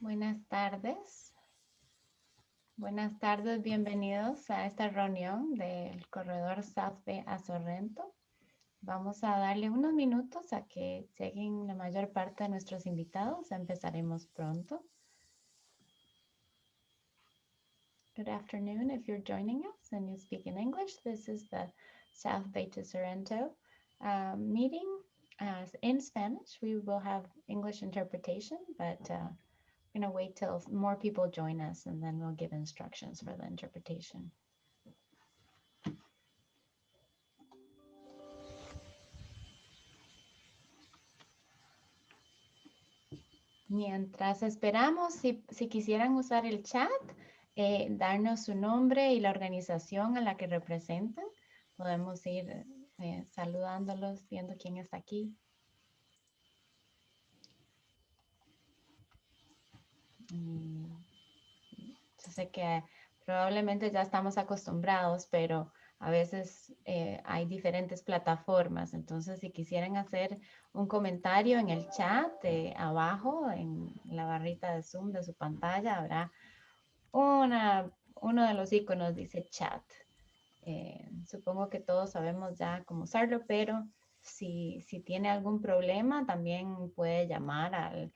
Buenas tardes. Buenas tardes, bienvenidos a esta reunión del corredor South Bay a Sorrento. Vamos a darle unos minutos a que lleguen la mayor parte de nuestros invitados. Empezaremos pronto. Good afternoon. If you're joining us and you speak in English, this is the South Bay to Sorrento meeting. In Spanish, we will have English interpretation, but we're going to wait till more people join us and then we'll give instructions for the interpretation. Mientras esperamos, si quisieran usar el chat, darnos su nombre y la organización a la que representan, podemos ir saludándolos, viendo quién está aquí. Yo sé que probablemente ya estamos acostumbrados, pero a veces hay diferentes plataformas. Entonces, si quisieran hacer un comentario en el chat abajo, en la barrita de Zoom de su pantalla, habrá uno de los iconos dice chat. Supongo que todos sabemos ya cómo usarlo, pero si tiene algún problema, también puede llamar al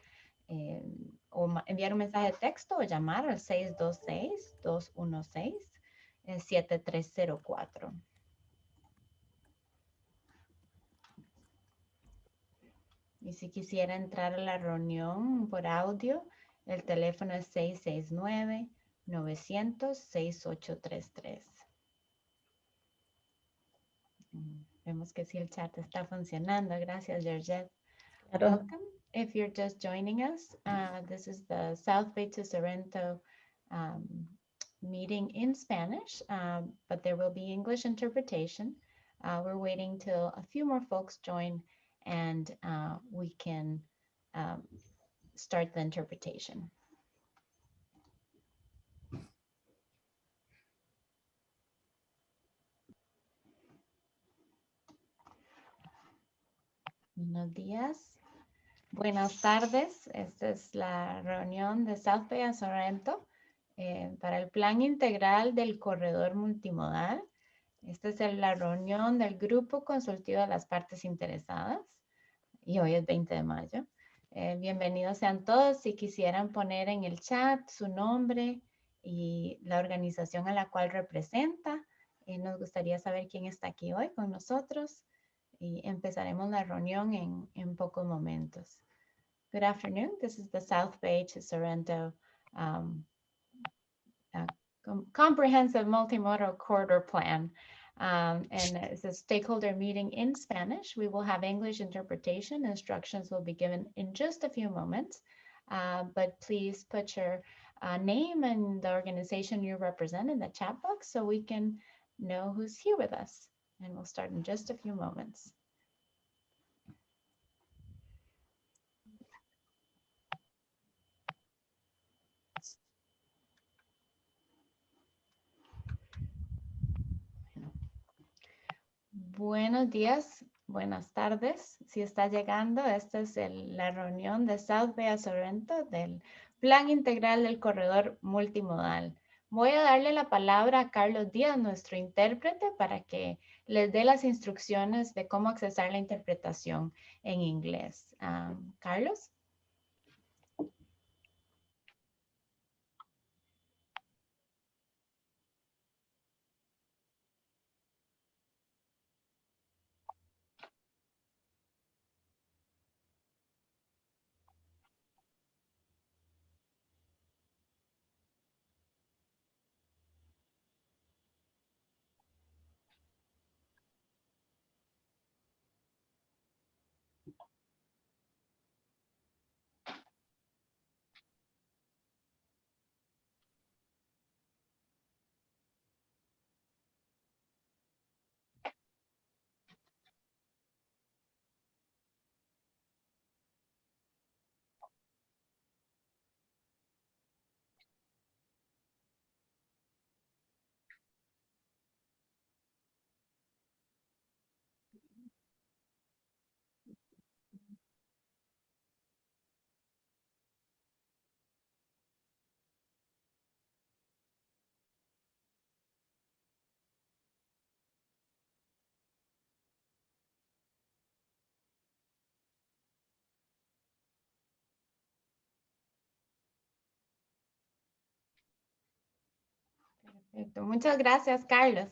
o enviar un mensaje de texto o llamar al 626-216-7304. Y si quisiera entrar a la reunión por audio, el teléfono es 669-900-6833. Vemos que sí el chat está funcionando. Gracias, Georgette. Welcome. If you're just joining us, this is the South Bay to Sorrento meeting in Spanish, but there will be English interpretation. We're waiting till a few more folks join and we can start the interpretation. Buenos días. Buenas tardes. Esta es la reunión de South Bay a Sorrento para el plan integral del corredor multimodal. Esta es la reunión del grupo consultivo de las partes interesadas y hoy es 20 de mayo. Bienvenidos sean todos. Si quisieran poner en el chat su nombre y la organización a la cual representa, nos gustaría saber quién está aquí hoy con nosotros y empezaremos la reunión en pocos momentos. Good afternoon. This is the South Bay to Sorrento comprehensive multimodal corridor plan. And it's a stakeholder meeting in Spanish. We will have English interpretation. Instructions will be given in just a few moments. But please put your name and the organization you represent in the chat box so we can know who's here with us. And we'll start in just a few moments. Buenos días, buenas tardes. Si está llegando, esta es la reunión de South Bay a Sorrento del Plan Integral del Corredor Multimodal. Voy a darle la palabra a Carlos Díaz, nuestro intérprete, para que les dé las instrucciones de cómo accesar la interpretación en inglés. Carlos. Muchas gracias, Carlos.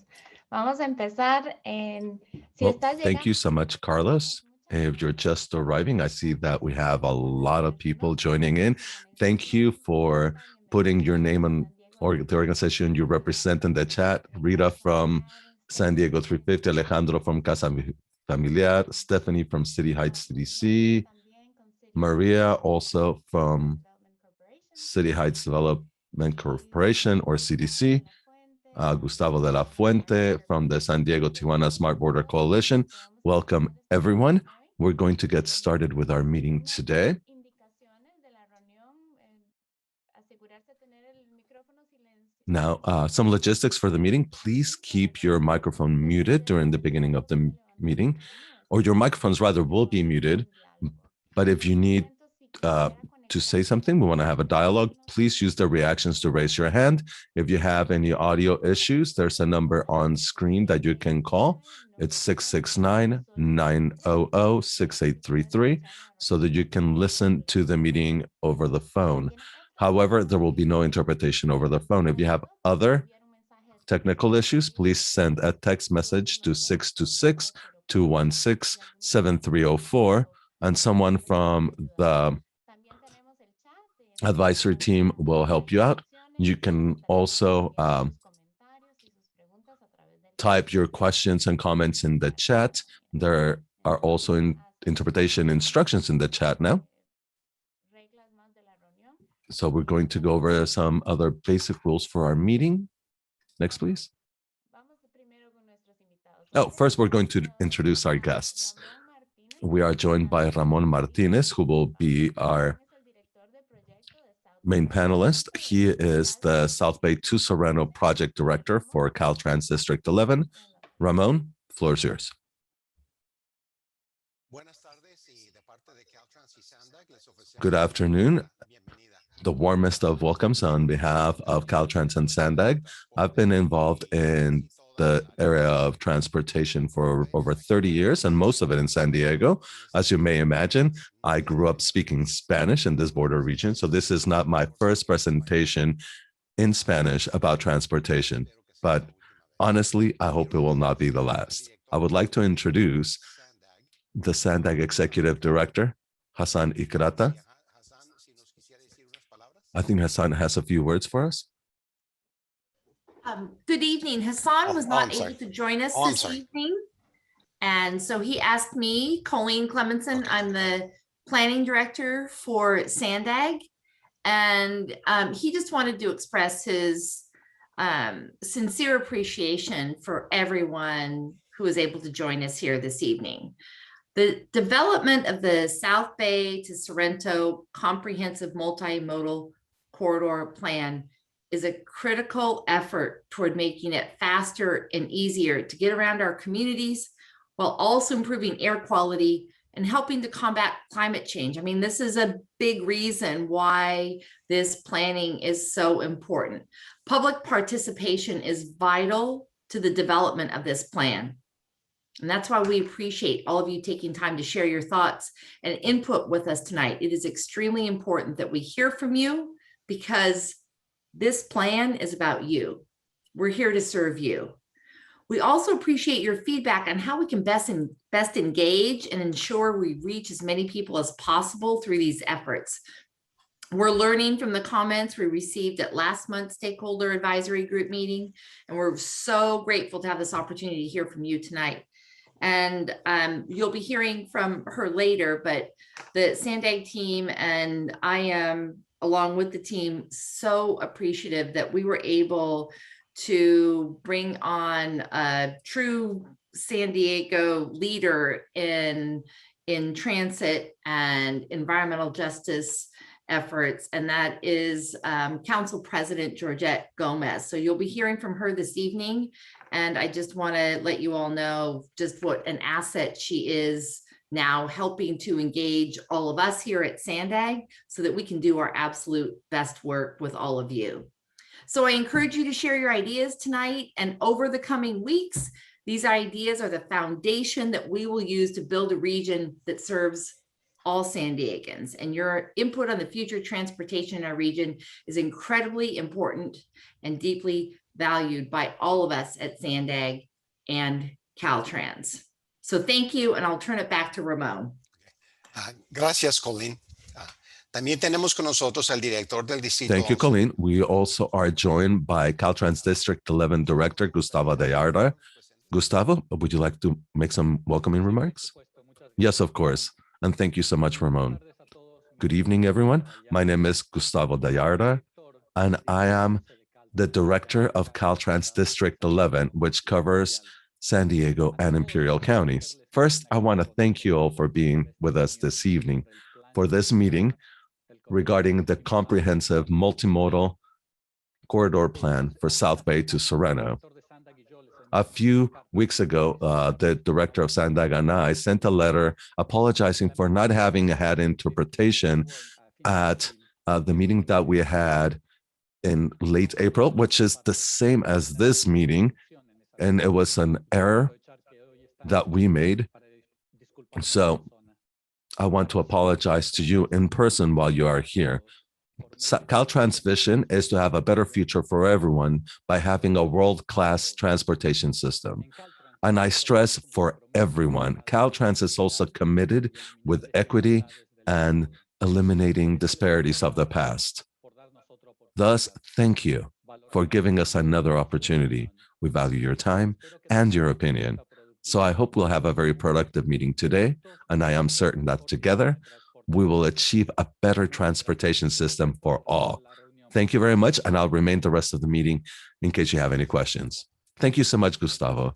Vamos a empezar en... Well, thank you so much, Carlos. If you're just arriving, I see that we have a lot of people joining in. Thank you for putting your name on or the organization you represent in the chat. Rita from San Diego 350, Alejandro from Casa Familiar, Stephanie from City Heights CDC, Maria also from City Heights Development Corporation or CDC, Gustavo de la Fuente from the San Diego Tijuana Smart Border Coalition. Welcome, everyone. We're going to get started with our meeting today. Now, some logistics for the meeting. Please keep your microphone muted during the beginning of the meeting, or your microphones rather will be muted. But if you need to say something, we want to have a dialogue, please use the reactions to raise your hand. If you have any audio issues, there's a number on screen that you can call. It's 669-900-6833 so that you can listen to the meeting over the phone. However, there will be no interpretation over the phone. If you have other technical issues, please send a text message to 626-216-7304, and someone from the advisory team will help you out. You can also type your questions and comments in the chat. There are also interpretation instructions in the chat now. So we're going to go over some other basic rules for our meeting. Next, please. Oh, first, we're going to introduce our guests. We are joined by Ramon Martinez, who will be our main panelist. He is the South Bay to Sorrento Project Director for Caltrans District 11. Ramon, the floor is yours. Good afternoon. The warmest of welcomes on behalf of Caltrans and Sandag. I've been involved in the area of transportation for over 30 years, and most of it in San Diego. As you may imagine, I grew up speaking Spanish in this border region, so this is not my first presentation in Spanish about transportation, but honestly, I hope it will not be the last. I would like to introduce the Sandag Executive Director, Hassan Ikrata. I think Hassan has a few words for us. Good evening. Hassan was not able to join us this evening. And so he asked me, Colleen Clemenson, I'm the planning director for Sandag. And he just wanted to express his sincere appreciation for everyone who was able to join us here this evening. The development of the South Bay to Sorrento comprehensive multimodal corridor plan is a critical effort toward making it faster and easier to get around our communities while also improving air quality and helping to combat climate change. I mean, this is a big reason why this planning is so important. Public participation is vital to the development of this plan. And that's why we appreciate all of you taking time to share your thoughts and input with us tonight. It is extremely important that we hear from you because this plan is about you. We're here to serve you. We also appreciate your feedback on how we can best engage and ensure we reach as many people as possible through these efforts. We're learning from the comments we received at last month's Stakeholder Advisory Group meeting, and we're so grateful to have this opportunity to hear from you tonight. And you'll be hearing from her later, but the Sandag team and I am, along with the team, so appreciative that we were able to bring on a true San Diego leader in transit and environmental justice efforts, and that is Council President Georgette Gomez. So you'll be hearing from her this evening, and I just want to let you all know just what an asset she is now, helping to engage all of us here at Sandag so that we can do our absolute best work with all of you. So I encourage you to share your ideas tonight and over the coming weeks. These ideas are the foundation that we will use to build a region that serves all San Diegans, and your input on the future transportation in our region is incredibly important and deeply valued by all of us at Sandag and Caltrans. So thank you, and I'll turn it back to Ramon. Gracias, Colleen. También tenemos con nosotros al director del distrito. Thank you, Colleen. We also are joined by Caltrans District 11 Director, Gustavo Dellarda. Gustavo, would you like to make some welcoming remarks? Yes, of course. And thank you so much, Ramon. Good evening, everyone. My name is Gustavo Dellarda, and I am the director of Caltrans District 11, which covers San Diego and Imperial counties. First, I want to thank you all for being with us this evening for this meeting regarding the comprehensive multimodal corridor plan for South Bay to Sorrento. A few weeks ago, the director of Sandag and I sent a letter apologizing for not having had interpretation at the meeting that we had in late April, which is the same as this meeting. And it was an error that we made. So I want to apologize to you in person while you are here. Caltrans' vision is to have a better future for everyone by having a world-class transportation system. And I stress for everyone, Caltrans is also committed with equity and eliminating disparities of the past. Thus, thank you for giving us another opportunity. We value your time and your opinion. So I hope we'll have a very productive meeting today, and I am certain that together we will achieve a better transportation system for all. Thank you very much, and I'll remain the rest of the meeting in case you have any questions. Thank you so much, Gustavo.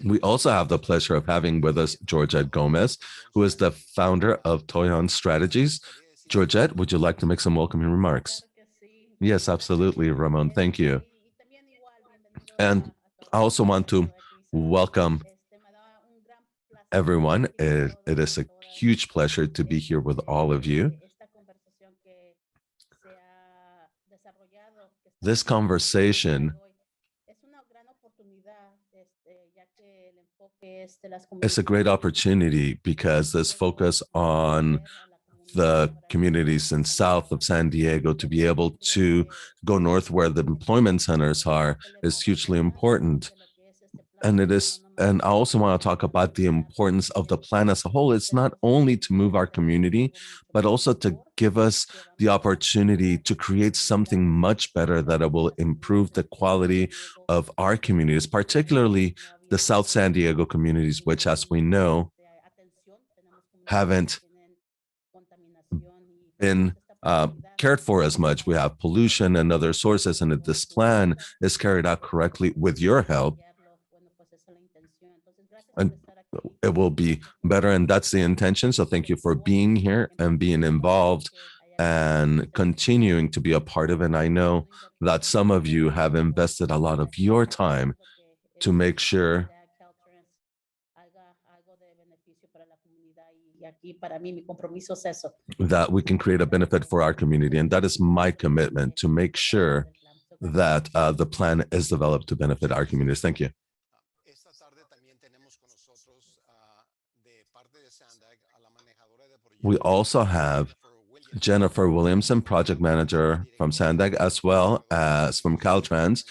We also have the pleasure of having with us Georgette Gomez, who is the founder of Toyon Strategies. Georgette, would you like to make some welcoming remarks? Yes, absolutely, Ramon. Thank you. And I also want to welcome everyone. It is a huge pleasure to be here with all of you. This conversation is a great opportunity because this focus on the communities in south of San Diego to be able to go north where the employment centers are is hugely important. And I also want to talk about the importance of the plan as a whole. It's not only to move our community, but also to give us the opportunity to create something much better that will improve the quality of our communities, particularly the South San Diego communities, which, as we know, haven't been cared for as much. We have pollution and other sources, and if this plan is carried out correctly with your help, and it will be better, and that's the intention. So thank you for being here and being involved and continuing to be a part of it. And I know that some of you have invested a lot of your time to make sure that we can create a benefit for our community. And that is my commitment, to make sure that the plan is developed to benefit our communities. Thank you. We also have Jennifer Williamson, project manager from Sandag, as well as from Caltrans,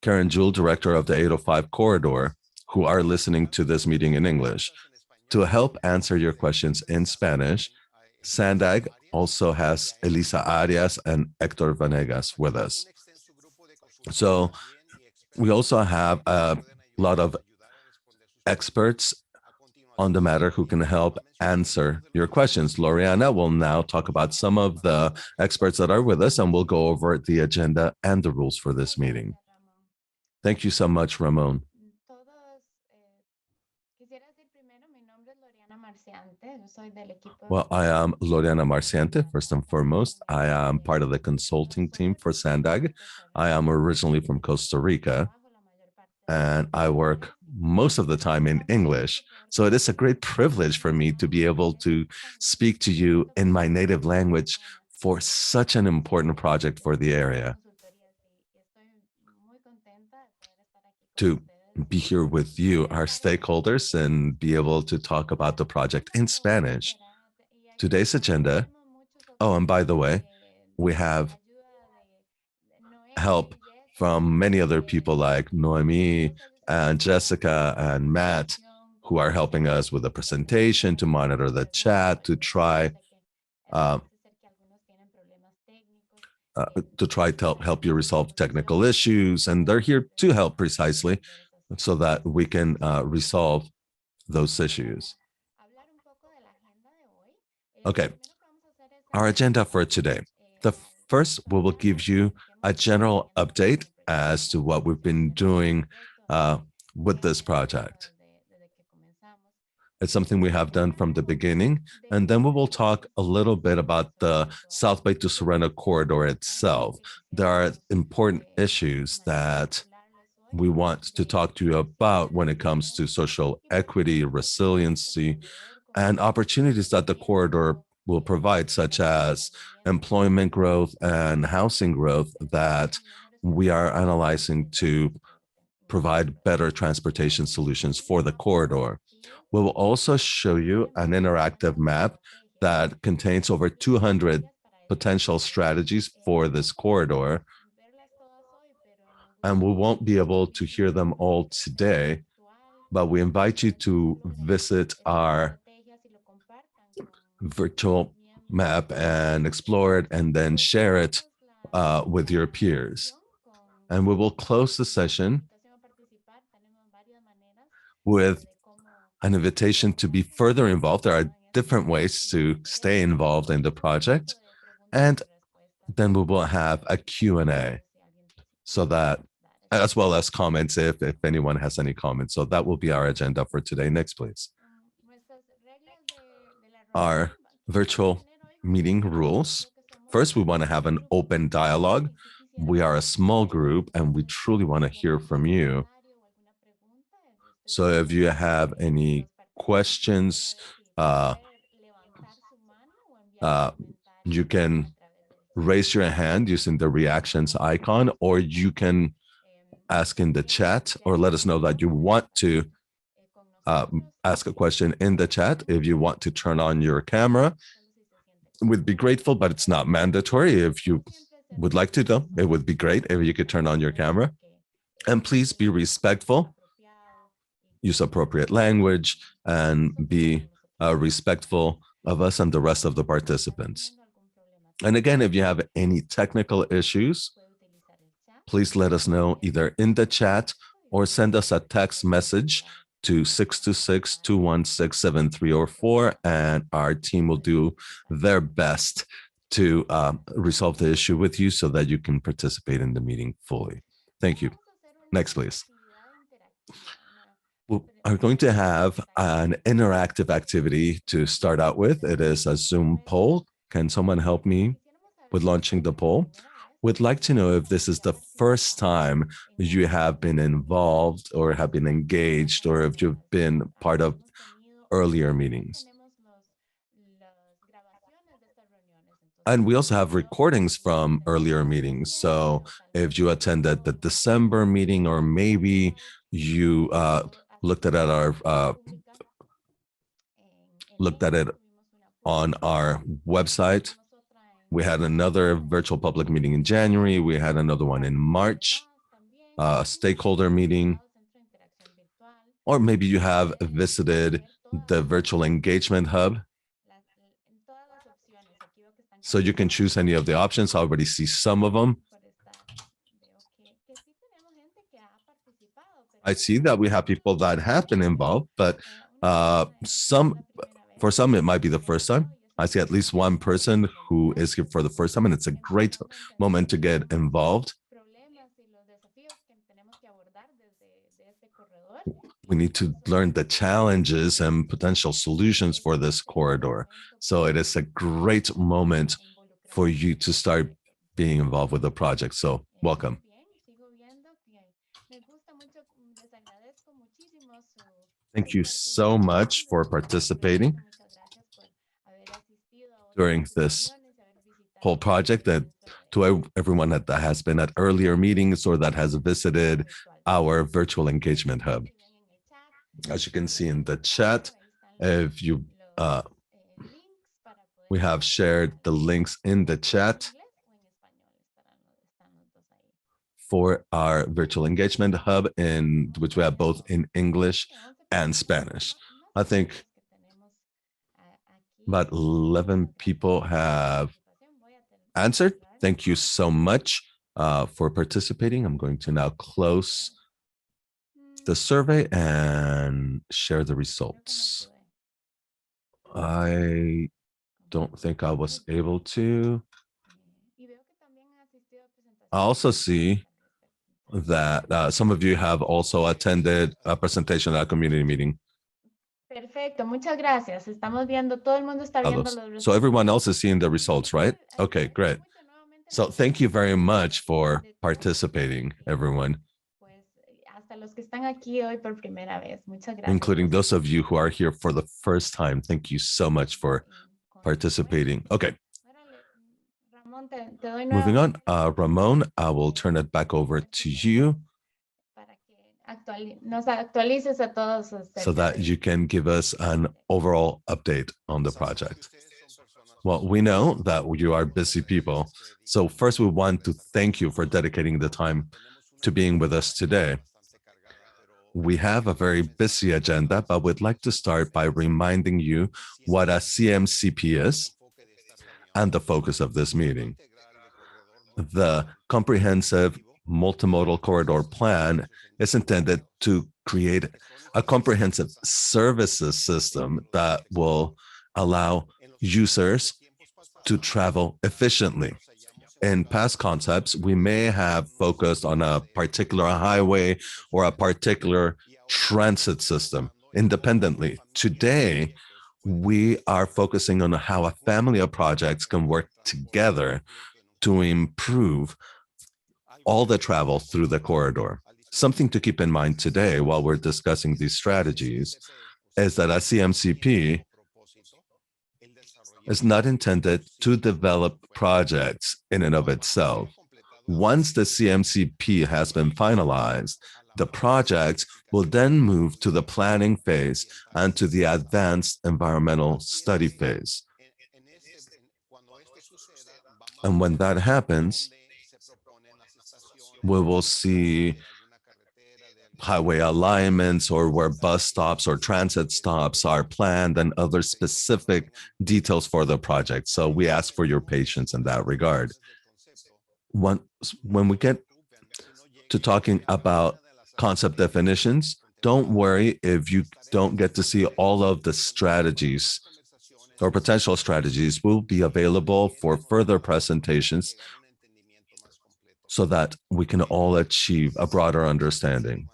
Karen Jewell, director of the 805 corridor, who are listening to this meeting in English. To help answer your questions in Spanish, Sandag also has Elisa Arias and Hector Vanegas with us. So we also have a lot of experts on the matter who can help answer your questions. Loriana will now talk about some of the experts that are with us, and we'll go over the agenda and the rules for this meeting. Thank you so much, Ramon. Well, I am Loriana Marciante, first and foremost. I am part of the consulting team for Sandag. I am originally from Costa Rica, and I work most of the time in English. So it is a great privilege for me to be able to speak to you in my native language for such an important project for the area. To be here with you, our stakeholders, and be able to talk about the project in Spanish. Today's agenda, oh, and by the way, we have help from many other people like Noemi and Jessica and Matt, who are helping us with the presentation, to monitor the chat, to try to help you resolve technical issues. And they're here to help precisely so that we can resolve those issues. Okay, our agenda for today. The first, we will give you a general update as to what we've been doing with this project. It's something we have done from the beginning. And then we will talk a little bit about the South Bay to Sorrento corridor itself. There are important issues that we want to talk to you about when it comes to social equity, resiliency, and opportunities that the corridor will provide, such as employment growth and housing growth that we are analyzing to provide better transportation solutions for the corridor. We will also show you an interactive map that contains over 200 potential strategies for this corridor. And we won't be able to hear them all today, but we invite you to visit our virtual map and explore it and then share it with your peers. And we will close the session with an invitation to be further involved. There are different ways to stay involved in the project. And then we will have a Q&A so that, as well as comments if anyone has any comments. So that will be our agenda for today. Next, please. Our virtual meeting rules. First, we want to have an open dialogue. We are a small group and we truly want to hear from you. So if you have any questions, you can raise your hand using the reactions icon, or you can ask in the chat, or let us know that you want to ask a question in the chat. If you want to turn on your camera, we'd be grateful, but it's not mandatory. If you would like to, though, it would be great if you could turn on your camera. And please be respectful. Use appropriate language and be respectful of us and the rest of the participants. And again, if you have any technical issues, please let us know either in the chat or send us a text message to 626-216-7304, and our team will do their best to resolve the issue with you so that you can participate in the meeting fully. Thank you. Next, please. We are going to have an interactive activity to start out with. It is a Zoom poll. Can someone help me with launching the poll? We'd like to know if this is the first time you have been involved or have been engaged, or if you've been part of earlier meetings. And we also have recordings from earlier meetings. So if you attended the December meeting, or maybe you looked at it on our website. We had another virtual public meeting in January. We had another one in March, a stakeholder meeting. Or maybe you have visited the virtual engagement hub. So you can choose any of the options. I already see some of them. I see that we have people that have been involved, but for some, it might be the first time. I see at least one person who is here for the first time, and it's a great moment to get involved. We need to learn the challenges and potential solutions for this corridor. So it is a great moment for you to start being involved with the project. So welcome. Thank you so much for participating during this whole project, that to everyone that has been at earlier meetings or that has visited our virtual engagement hub. As you can see in the chat, if you we have shared the links in the chat for our virtual engagement hub, in which we have both in English and Spanish. I think about 11 people have answered. Thank you so much for participating. I'm going to now close the survey and share the results. I don't think I was able to. I also see that some of you have also attended a presentation at a community meeting. Perfecto, muchas gracias. Estamos viendo, todo el mundo está viendo los resultados. So everyone else is seeing the results, right? Okay, great. So thank you very much for participating, everyone. Hasta los que están aquí hoy por primera vez. Muchas gracias. Including those of you who are here for the first time. Thank you so much for participating. Okay. Moving on, Ramon, I will turn it back over to you so that you can give us an overall update on the project. Well, we know that you are busy people. So first, we want to thank you for dedicating the time to being with us today. We have a very busy agenda, but we'd like to start by reminding you what a CMCP is and the focus of this meeting. The Comprehensive Multimodal Corridor Plan is intended to create a comprehensive services system that will allow users to travel efficiently. In past concepts, we may have focused on a particular highway or a particular transit system independently. Today, we are focusing on how a family of projects can work together to improve all the travel through the corridor. Something to keep in mind today while we're discussing these strategies is that a CMCP is not intended to develop projects in and of itself. Once the CMCP has been finalized, the projects will then move to the planning phase and to the advanced environmental study phase. And when that happens, we will see highway alignments or where bus stops or transit stops are planned and other specific details for the project. So we ask for your patience in that regard. When we get to talking about concept definitions, don't worry if you don't get to see all of the strategies or potential strategies. Will be available for further presentations so that we can all achieve a broader understanding.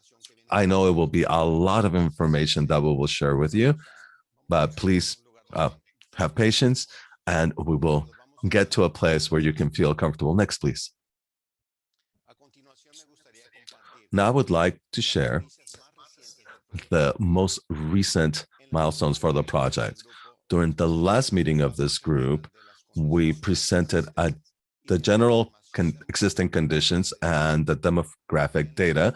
I know it will be a lot of information that we will share with you, but please have patience and we will get to a place where you can feel comfortable. Next, please. Now I would like to share the most recent milestones for the project. During the last meeting of this group, we presented the general existing conditions and the demographic data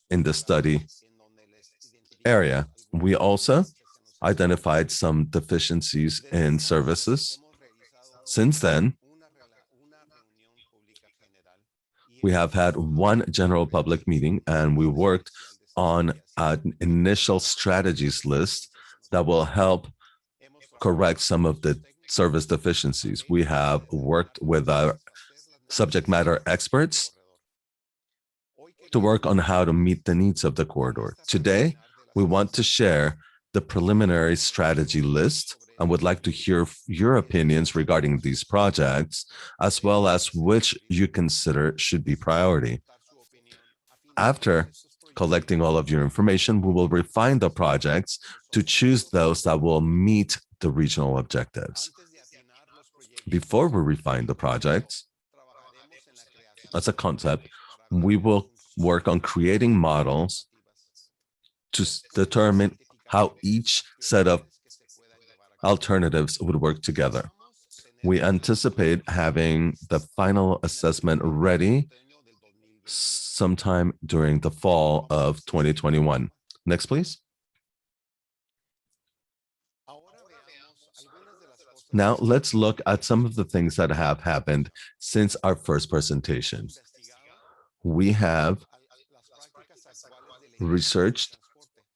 in the study area. We also identified some deficiencies in services. Since then, we have had one general public meeting and we worked on an initial strategies list that will help correct some of the service deficiencies. We have worked with our subject matter experts to work on how to meet the needs of the corridor. Today, we want to share the preliminary strategy list and would like to hear your opinions regarding these projects, as well as which you consider should be priority. After collecting all of your information, we will refine the projects to choose those that will meet the regional objectives. Before we refine the projects, as a concept, we will work on creating models to determine how each set of alternatives would work together. We anticipate having the final assessment ready sometime during the fall of 2021. Next, please. Now, let's look at some of the things that have happened since our first presentation. we have researched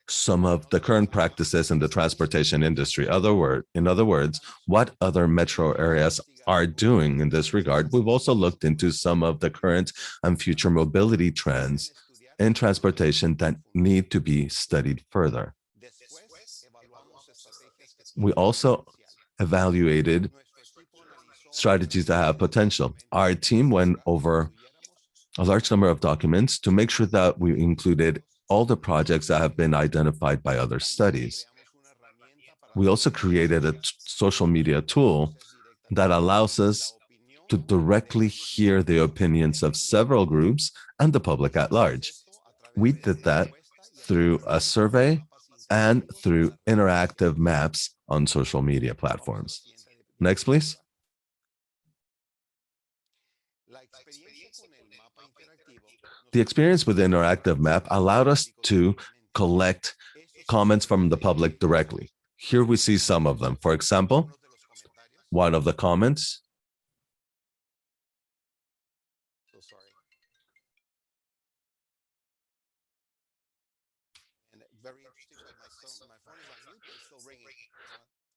some of the current practices in the transportation industry. In other words, what other metro areas are doing in this regard. We've also looked into some of the current and future mobility trends in transportation that need to be studied further. We also evaluated strategies that have potential. Our team went over a large number of documents to make sure that we included all the projects that have been identified by other studies. We also created a social media tool that allows us to directly hear the opinions of several groups and the public at large. We did that through a survey and through interactive maps on social media platforms. Next, please. The experience with the interactive map allowed us to collect comments from the public directly. Here we see some of them. For example, one of the comments.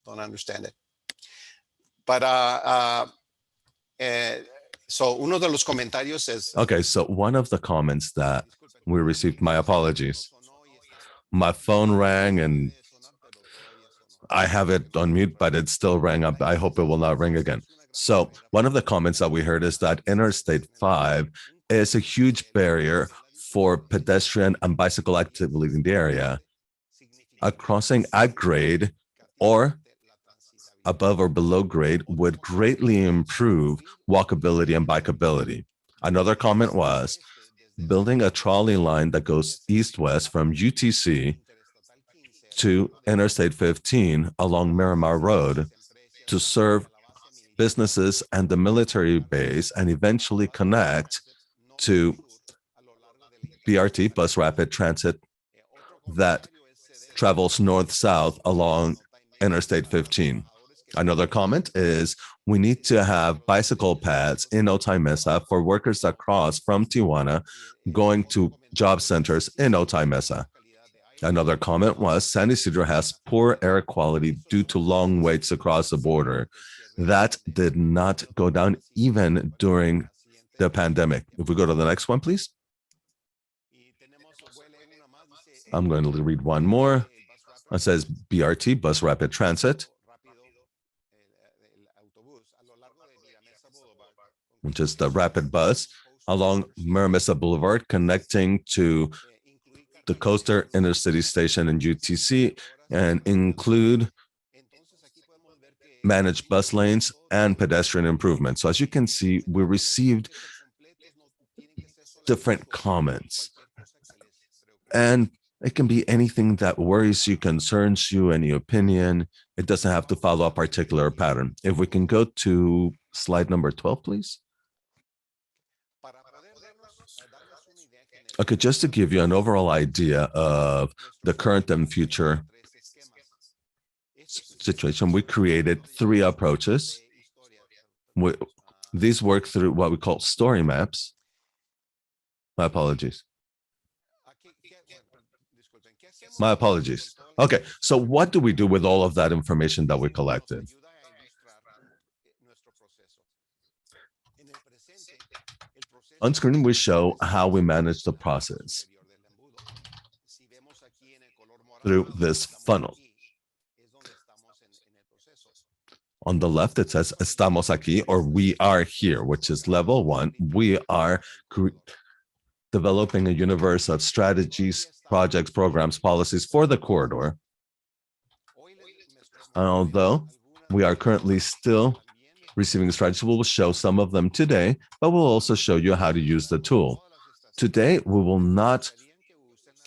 Don't understand it. But so uno de los comentarios es. Okay, so one of the comments that we received, my apologies. My phone rang and I have it on mute, but it still rang up. I hope it will not ring again. So one of the comments that we heard is that Interstate 5 is a huge barrier for pedestrian and bicycle activity in the area. A crossing at grade or above or below grade would greatly improve walkability and bikeability. Another comment was building a trolley line that goes east-west from UTC to Interstate 15 along Miramar Road to serve businesses and the military base and eventually connect to BRT, bus rapid transit, that travels north-south along Interstate 15. Another comment is we need to have bicycle paths in Otay Mesa for workers that cross from Tijuana going to job centers in Otay Mesa. Another comment was San Isidro has poor air quality due to long waits across the border. That did not go down even during the pandemic. If we go to the next one, please. I'm going to read one more. It says BRT, bus rapid transit, which is the rapid bus along Mira Mesa Boulevard connecting to the Coaster Intercity Station in UTC and include managed bus lanes and pedestrian improvements. So as you can see, we received different comments. And it can be anything that worries you, concerns you, any opinion. It doesn't have to follow a particular pattern. If we can go to slide number 12, please. Okay, just to give you an overall idea of the current and future situation, we created 3 approaches. These work through what we call story maps. My apologies. My apologies. Okay, so what do we do with all of that information that we collected? On screen, we show how we manage the process through this funnel. On the left, it says estamos aquí, or we are here, which is level 1. We are developing a universe of strategies, projects, programs, policies for the corridor. And although we are currently still receiving strategies, we will show some of them today, but we'll also show you how to use the tool. Today, we will not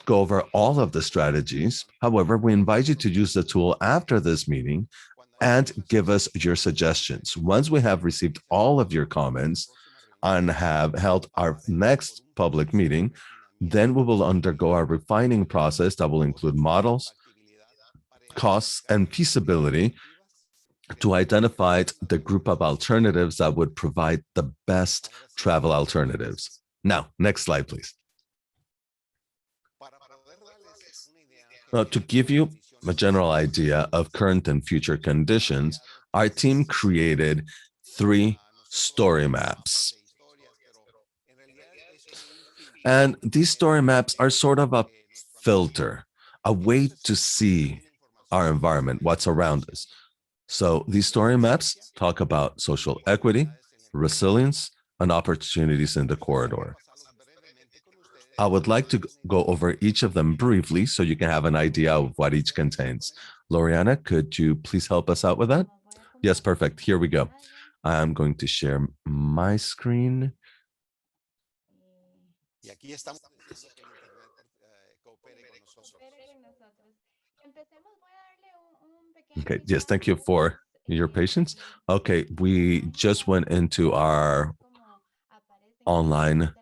go over all of the strategies. However, we invite you to use the tool after this meeting and give us your suggestions. Once we have received all of your comments and have held our next public meeting, then we will undergo our refining process that will include models, costs, and feasibility to identify the group of alternatives that would provide the best travel alternatives. Now, next slide, please. To give you a general idea of current and future conditions, our team created 3 story maps. And these story maps are sort of a filter, a way to see our environment, what's around us. So these story maps talk about social equity, resilience, and opportunities in the corridor. I would like to go over each of them briefly so you can have an idea of what each contains. Loriana, could you please help us out with that? Yes, perfect. Here we go. I'm going to share my screen. Okay, yes, thank you for your patience. Okay, we just went into our online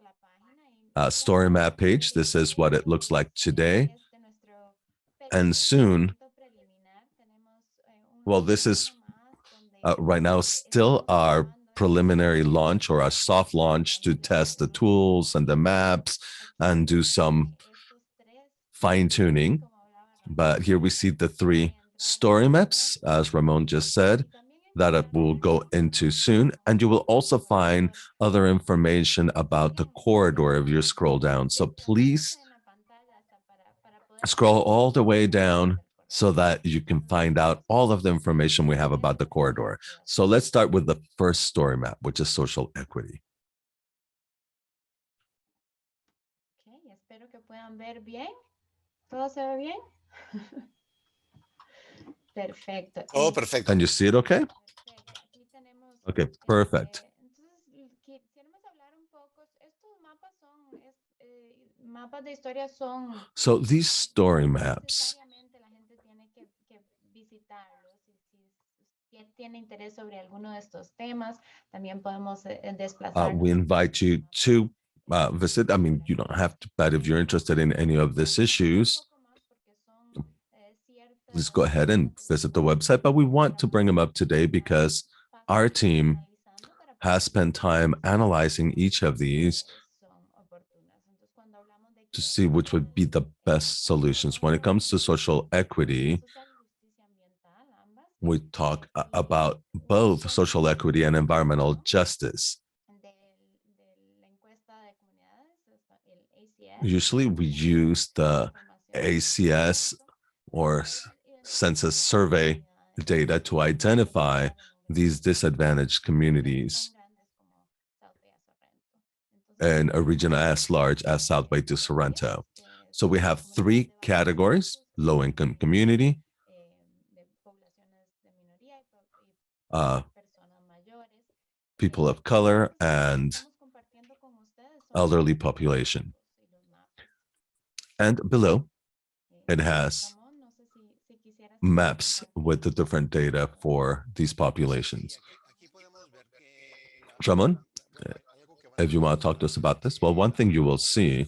story map page. This is what it looks like today. And soon, well, this is right now still our preliminary launch or a soft launch to test the tools and the maps and do some fine tuning. But here we see the 3 story maps, as Ramon just said, that it will go into soon. And you will also find other information about the corridor if you scroll down. So please scroll all the way down so that you can find out all of the information we have about the corridor. So let's start with the first story map, which is social equity. Okay, espero que puedan ver bien. ¿Todo se ve bien? Perfecto. Oh, perfecto. Can you see it okay? Okay, perfect. Entonces, queremos hablar un poco. Estos mapas son, mapas de historia son. So these story maps, La gente tiene que visitarlos. Si tiene interés sobre alguno de estos temas, también podemos desplazarnos. we invite you to visit. I mean, you don't have to, but if you're interested in any of these issues, please go ahead and visit the website. But we want to bring them up today because our team has spent time analyzing each of these to see which would be the best solutions. When it comes to social equity, we talk about both social equity and environmental justice. Usually we use the ACS or census survey data to identify these disadvantaged communities in a region as large as South Bay to Sorrento. So we have 3 categories: low-income community, people of color, and elderly population. And below, it has maps with the different data for these populations. Ramon, if you want to talk to us about this, well, one thing you will see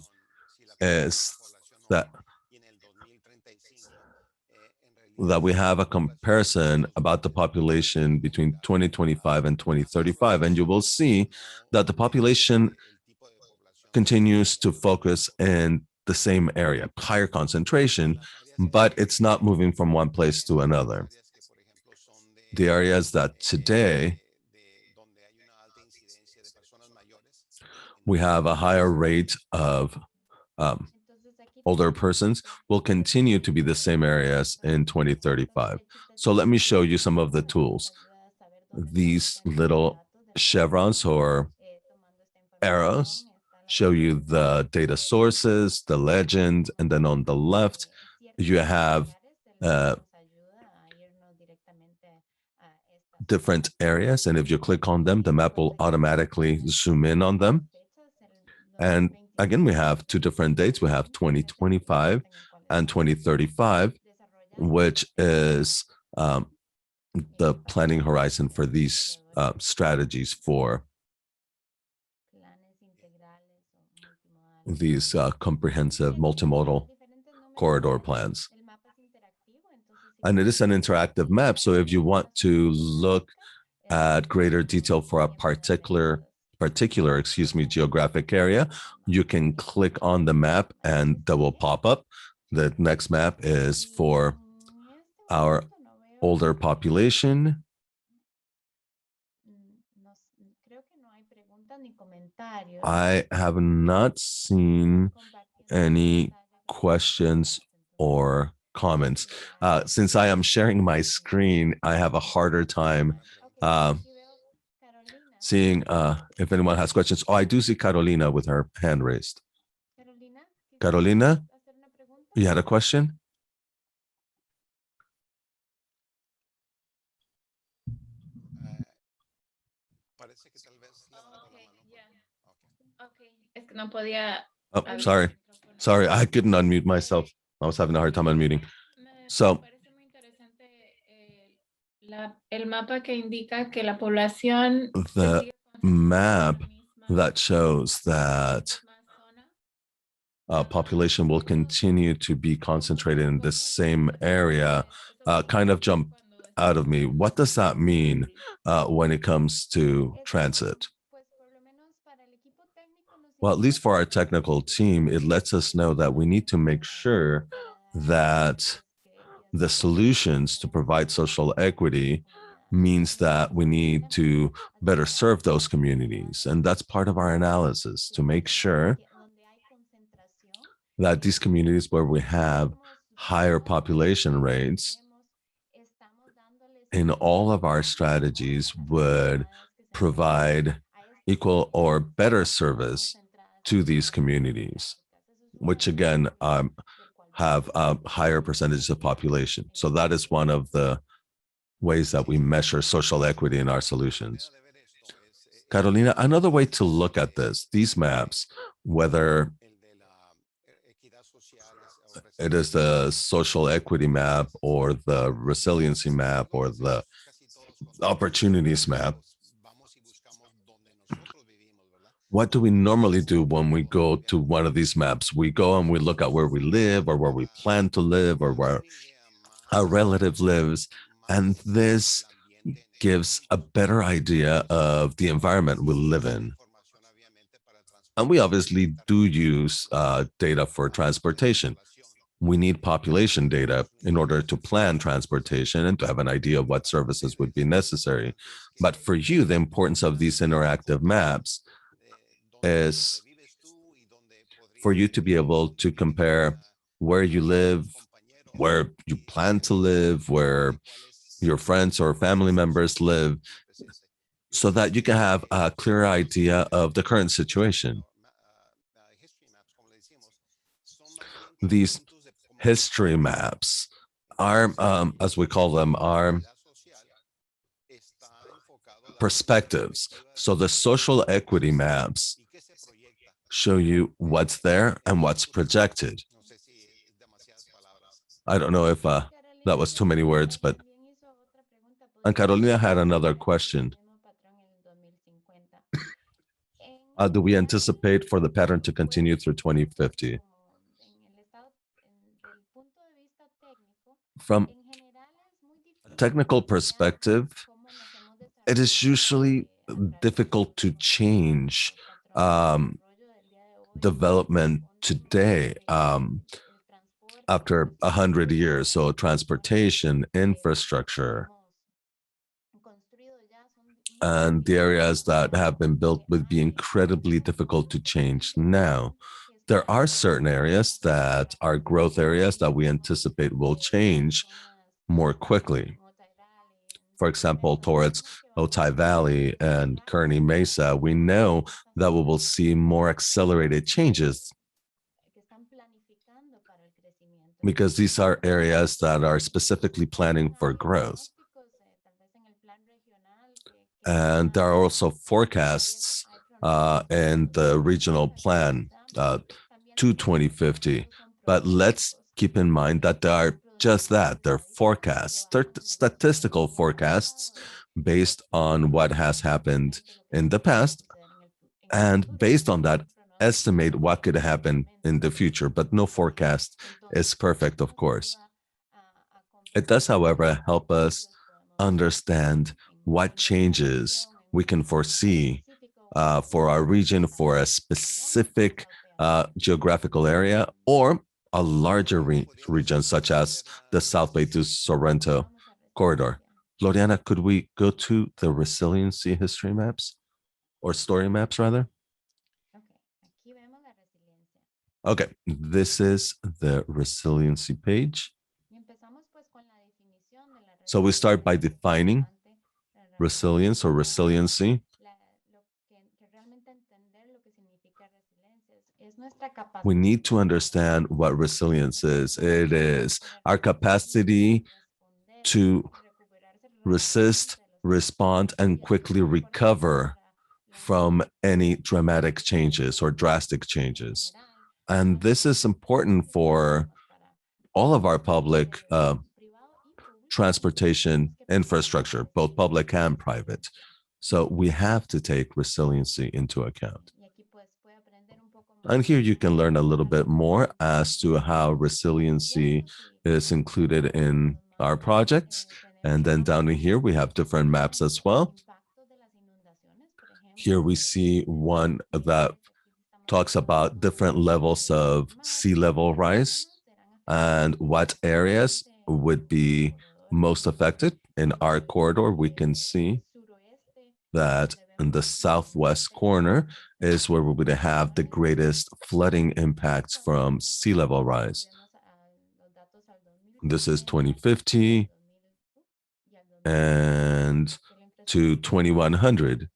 is that we have a comparison about the population between 2025 and 2035, and you will see that the population continues to focus in the same area, higher concentration, but it's not moving from one place to another. The areas that today we have a higher rate of older persons will continue to be the same areas in 2035. So let me show you some of the tools. These little chevrons or arrows show you the data sources, the legend, and then on the left, you have different areas. And if you click on them, the map will automatically zoom in on them. And again, we have 2 different dates. We have 2025 and 2035, which is the planning horizon for these strategies for these comprehensive multimodal corridor plans. And it is an interactive map. So if you want to look at greater detail for a particular particular, geographic area, you can click on the map and that will pop up. The next map is for our older population. I have not seen any questions or comments. Since I am sharing my screen, I have a harder time seeing if anyone has questions. Oh, I do see Carolina with her hand raised. Carolina, you had a question? Oh, sorry, I couldn't unmute myself. I was having a hard time unmuting. So, the map that shows that population will continue to be concentrated in the same area kind of jumped out of me. What does that mean when it comes to transit? Well, at least for our technical team, it lets us know that we need to make sure that the solutions to provide social equity means that we need to better serve those communities. And that's part of our analysis, to make sure that these communities where we have higher population rates, in all of our strategies would provide equal or better service to these communities, which again have higher percentages of population. So that is one of the ways that we measure social equity in our solutions. Carolina, another way to look at this, these maps, whether it is the social equity map or the resiliency map or the opportunities map, what do we normally do when we go to one of these maps? We go and we look at where we live or where we plan to live or where a relative lives. And this gives a better idea of the environment we live in. And we obviously do use data for transportation. We need population data in order to plan transportation and to have an idea of what services would be necessary. But for you, the importance of these interactive maps is for you to be able to compare where you live, where you plan to live, where your friends or family members live, so that you can have a clear idea of the current situation. These history maps are, as we call them, are perspectives. So the social equity maps show you what's there and what's projected. I don't know if that was too many words, but... And Carolina had another question. Do we anticipate for the pattern to continue through 2050? From a technical perspective, it is usually difficult to change development today after 100 years. So transportation, infrastructure, and the areas that have been built would be incredibly difficult to change now. There are certain areas that are growth areas that we anticipate will change more quickly. For example, towards Otay Valley and Kearney Mesa, we know that we will see more accelerated changes because these are areas that are specifically planning for growth. And there are also forecasts in the regional plan to 2050. But let's keep in mind that there are just that. They're forecasts, they're statistical forecasts based on what has happened in the past. And based on that, estimate what could happen in the future. But no forecast is perfect, of course. It does, however, help us understand what changes we can foresee for our region, for a specific geographical area, or a larger region, such as the South Bay to Sorrento corridor. Gloriana, could we go to the resiliency history maps or story maps rather? Okay, this is the resiliency page. So we start by defining resilience or resiliency. We need to understand what resilience is. It is our capacity to resist, respond, and quickly recover from any dramatic changes or drastic changes. And this is important for all of our public transportation infrastructure, both public and private. So we have to take resiliency into account. And here you can learn a little bit more as to how resiliency is included in our projects. And then down in here, we have different maps as well. Here we see one that talks about different levels of sea level rise and what areas would be most affected. In our corridor, we can see that in the southwest corner is where we would have the greatest flooding impacts from sea level rise. This is 2050 and to 2100,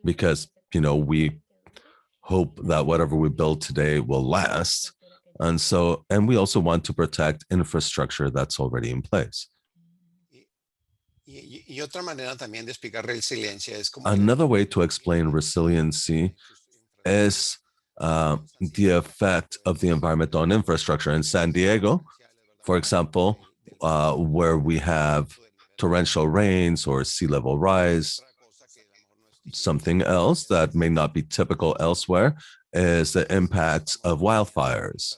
because, you know, we hope that whatever we build today will last. And so, and we also want to protect infrastructure that's already in place. Another way to explain resiliency is the effect of the environment on infrastructure. In San Diego, for example, where we have torrential rains or sea level rise, something else that may not be typical elsewhere is the impacts of wildfires.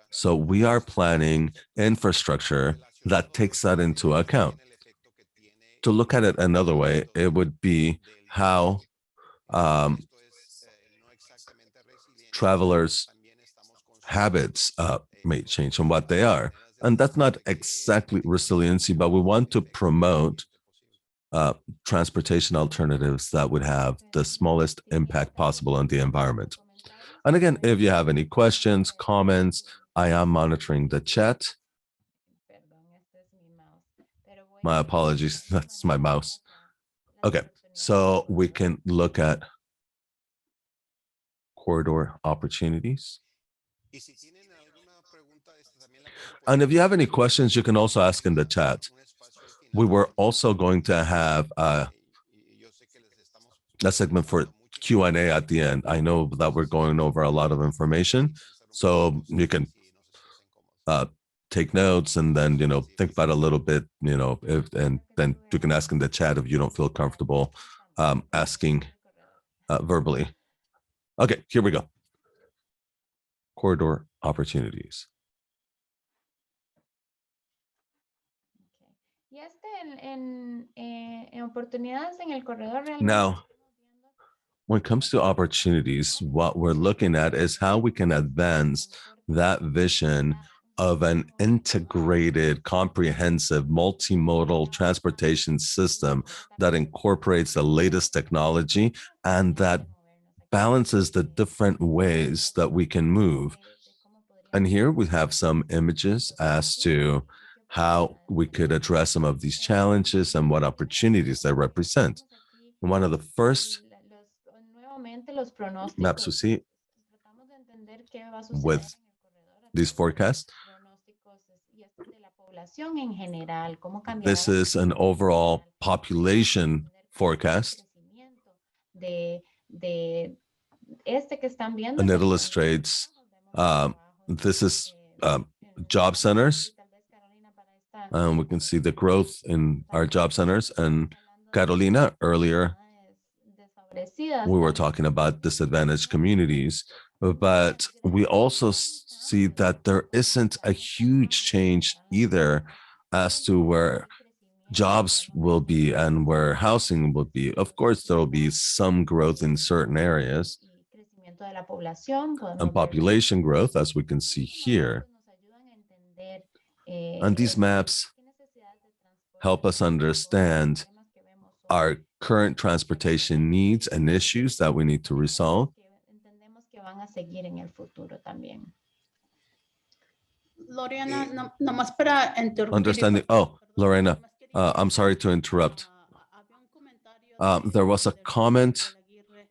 So we are planning infrastructure that takes that into account. To look at it another way, it would be how travelers' habits may change and what they are. And that's not exactly resiliency, but we want to promote transportation alternatives that would have the smallest impact possible on the environment. And again, if you have any questions, comments, I am monitoring the chat. My apologies, that's my mouse. Okay, so we can look at corridor opportunities. And if you have any questions, you can also ask in the chat. We were also going to have a segment for Q&A at the end. I know that we're going over a lot of information, so you can take notes and then, you know, think about it a little bit, you know, and then you can ask in the chat if you don't feel comfortable asking verbally. Okay, here we go. Corridor opportunities. Now, when it comes to opportunities, what we're looking at is how we can advance that vision of an integrated, comprehensive, multimodal transportation system that incorporates the latest technology and that balances the different ways that we can move. And here we have some images as to how we could address some of these challenges and what opportunities they represent. And one of the first maps we see with these forecasts, this is an overall population forecast, and it illustrates this is job centers, and we can see the growth in our job centers. And Carolina, earlier we were talking about disadvantaged communities, but we also see that there isn't a huge change either as to where jobs will be and where housing will be. Of course, there will be some growth in certain areas and population growth, as we can see here. And these maps help us understand our current transportation needs and issues that we need to resolve. Lorena, nomás para Understanding. Oh, Lorena, I'm sorry to interrupt. There was a comment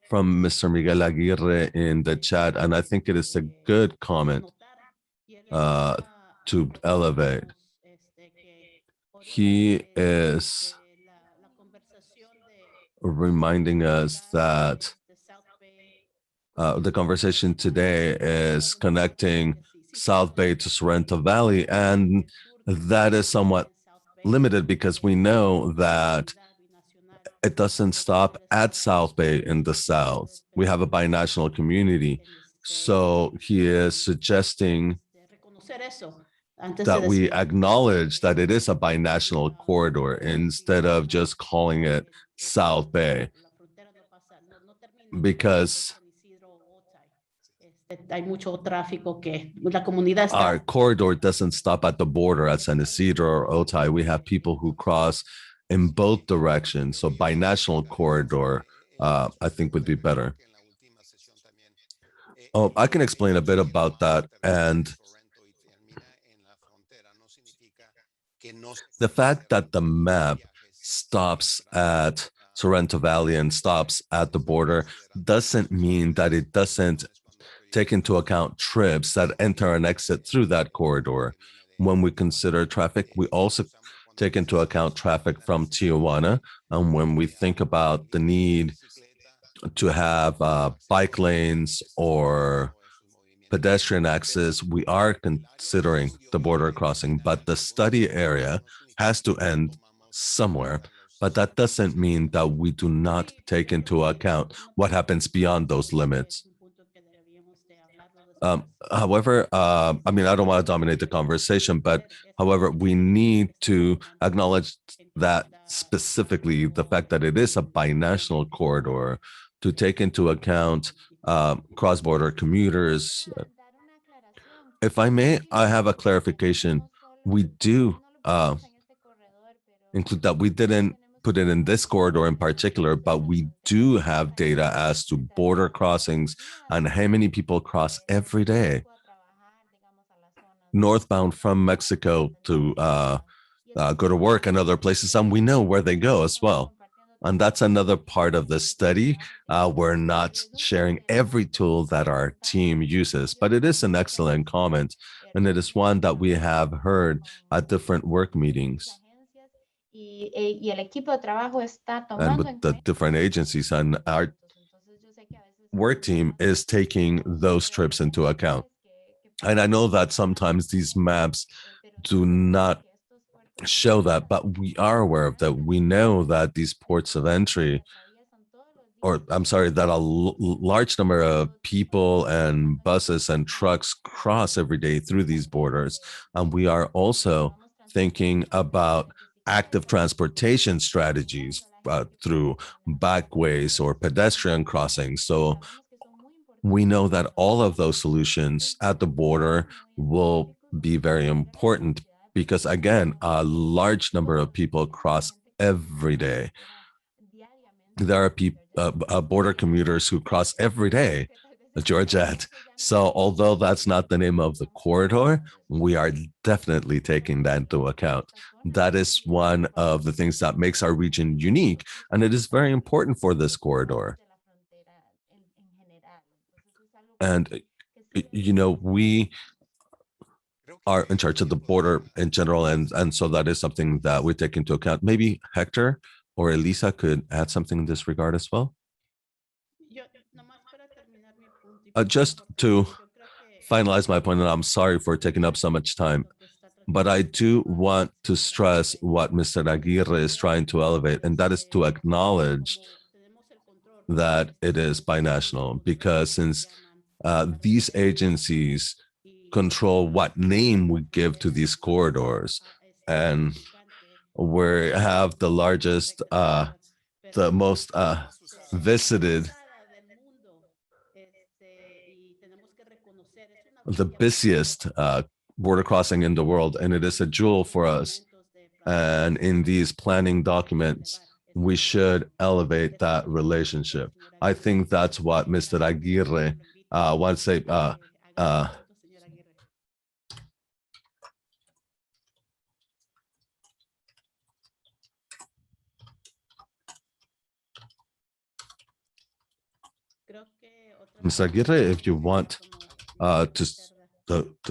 from Mr. Miguel Aguirre in the chat, and I think it is a good comment to elevate. He is reminding us that the conversation today is connecting South Bay to Sorrento Valley, and that is somewhat limited because we know that it doesn't stop at South Bay in the south. We have a binational community. So he is suggesting that we acknowledge that it is a binational corridor instead of just calling it South Bay, because our corridor doesn't stop at the border at San Isidro or Otay. We have people who cross in both directions. So binational corridor, I think would be better. Oh, I can explain a bit about that. And the fact that the map stops at Sorrento Valley and stops at the border doesn't mean that it doesn't take into account trips that enter and exit through that corridor. When we consider traffic, we also take into account traffic from Tijuana. And when we think about the need to have bike lanes or pedestrian access, we are considering the border crossing, but the study area has to end somewhere. But that doesn't mean that we do not take into account what happens beyond those limits. However, I mean, I don't want to dominate the conversation, but however, we need to acknowledge that specifically the fact that it is a binational corridor to take into account cross-border commuters. If I may, I have a clarification. We do include that we didn't put it in this corridor in particular, but we do have data as to border crossings and how many people cross every day northbound from Mexico to go to work and other places, and we know where they go as well. And that's another part of the study. We're not sharing every tool that our team uses, but it is an excellent comment, and it is one that we have heard at different work meetings. And with the different agencies, and our work team is taking those trips into account. And I know that sometimes these maps do not show that, but we are aware of that. We know that these ports of entry, or I'm sorry, that a large number of people and buses and trucks cross every day through these borders. And we are also thinking about active transportation strategies through backways or pedestrian crossings. So we know that all of those solutions at the border will be very important because, again, a large number of people cross every day. There are border commuters who cross every day, Georgette. So although that's not the name of the corridor, we are definitely taking that into account. That is one of the things that makes our region unique, and it is very important for this corridor. And, you know, we are in charge of the border in general, and so that is something that we take into account. Maybe Hector or Elisa could add something in this regard as well. Just to finalize my point, and I'm sorry for taking up so much time, but I do want to stress what Mr. Aguirre is trying to elevate, and that is to acknowledge that it is binational, because since these agencies control what name we give to these corridors, and we have the largest, the most visited, the busiest border crossing in the world, and it is a jewel for us. And in these planning documents, we should elevate that relationship. I think that's what Mr. Aguirre wants to say. Mr. Aguirre, if you want to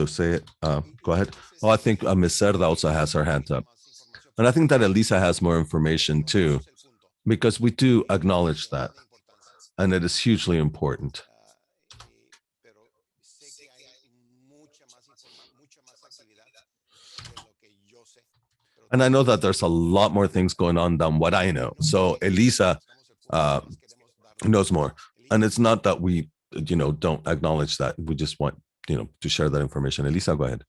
say it, go ahead. Oh, I think Ms. Cerda also has her hand up. And I think that Elisa has more information too, because we do acknowledge that. And it is hugely important. And I know that there's a lot more things going on than what I know. So Elisa knows more. And it's not that we, don't acknowledge that. We just want, to share that information. Elisa, go ahead.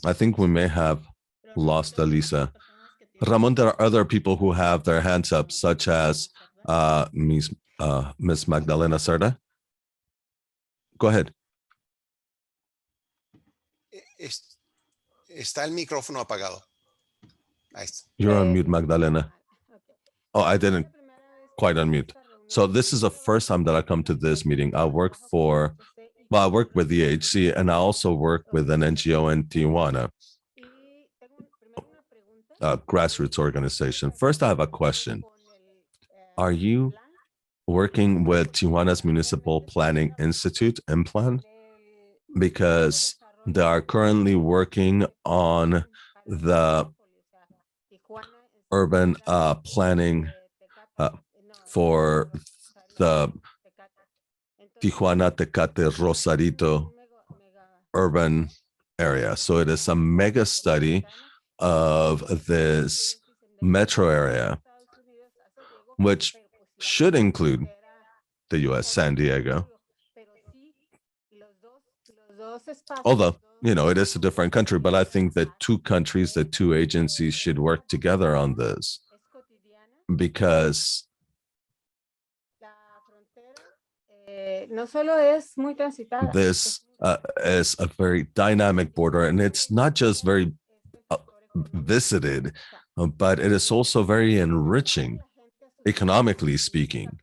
I think we may have lost Elisa. Ramon, there are other people who have their hands up, such as Miss Magdalena Cerda. Go ahead. Está el micrófono apagado. You're on mute, Magdalena. Oh, I didn't quite unmute. So this is the first time that I come to this meeting. I work with the EHC, and I also work with an NGO in Tijuana, a grassroots organization. First, I have a question. Are you working with Tijuana's Municipal Planning Institute, MPLAN? Because they are currently working on the urban planning for the Tijuana, Tecate, Rosarito urban area. So it is a mega study of this metro area, which should include the US, San Diego. Although, it is a different country, but I think that two countries, the two agencies should work together on this, because this is a very dynamic border, and it's not just very visited, but it is also very enriching, economically speaking.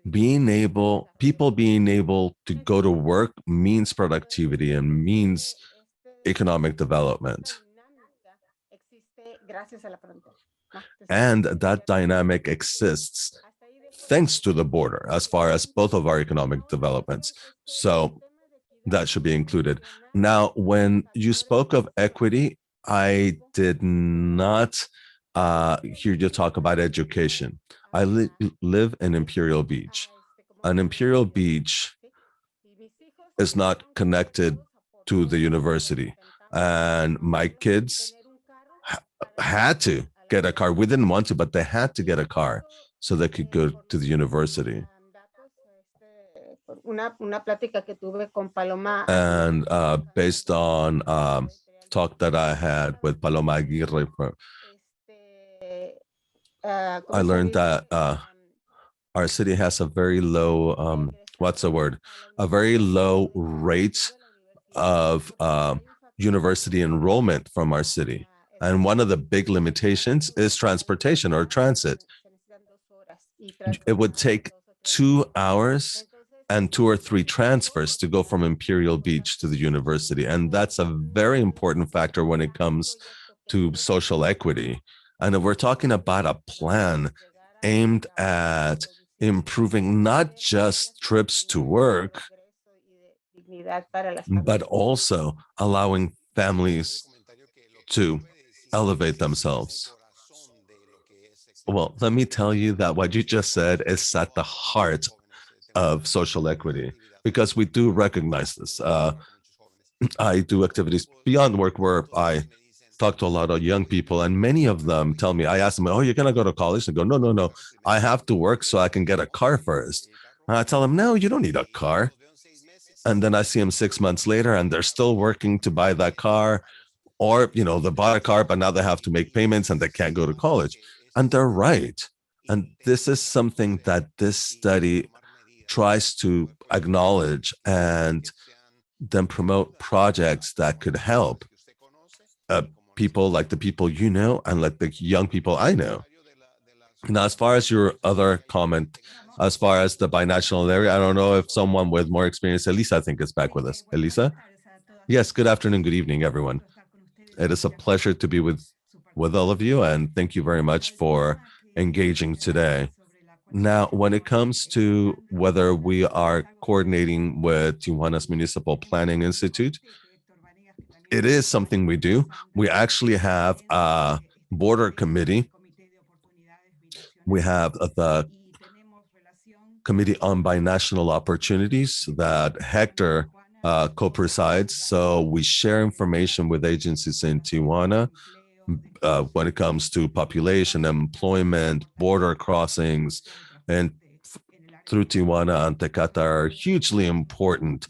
People being able to go to work means productivity and means economic development. And that dynamic exists thanks to the border as far as both of our economic developments. So that should be included. Now, when you spoke of equity, I did not hear you talk about education. I live in Imperial Beach. And Imperial Beach is not connected to the university. And my kids had to get a car. We didn't want to, but they had to get a car so they could go to the university. And based on talk that I had with Paloma Aguirre, I learned that our city has a very low, a very low rate of university enrollment from our city. And one of the big limitations is transportation or transit. It would take 2 hours and 2 or 3 transfers to go from Imperial Beach to the university. And that's a very important factor when it comes to social equity. And if we're talking about a plan aimed at improving not just trips to work, but also allowing families to elevate themselves. Well, let me tell you that what you just said is at the heart of social equity, because we do recognize this. I do activities beyond work where I talk to a lot of young people, and many of them tell me, I ask them, oh, you're going to go to college? And go, no, I have to work so I can get a car first. And I tell them, no, you don't need a car. And then I see them 6 months later and they're still working to buy that car. Or, they bought a car, but now they have to make payments and they can't go to college. And they're right. And this is something that this study tries to acknowledge and then promote projects that could help people like the people you know and like the young people I know. Now, as far as your other comment, as far as the binational area, I don't know if someone with more experience, Elisa, I think is back with us. Elisa? Yes, good afternoon, good evening, everyone. It is a pleasure to be with all of you, and thank you very much for engaging today. Now, when it comes to whether we are coordinating with Tijuana's Municipal Planning Institute, it is something we do. We actually have a border committee. We have the Committee on Binational Opportunities that Hector co-presides. So we share information with agencies in Tijuana when it comes to population, employment, border crossings, and through Tijuana and Tecate are hugely important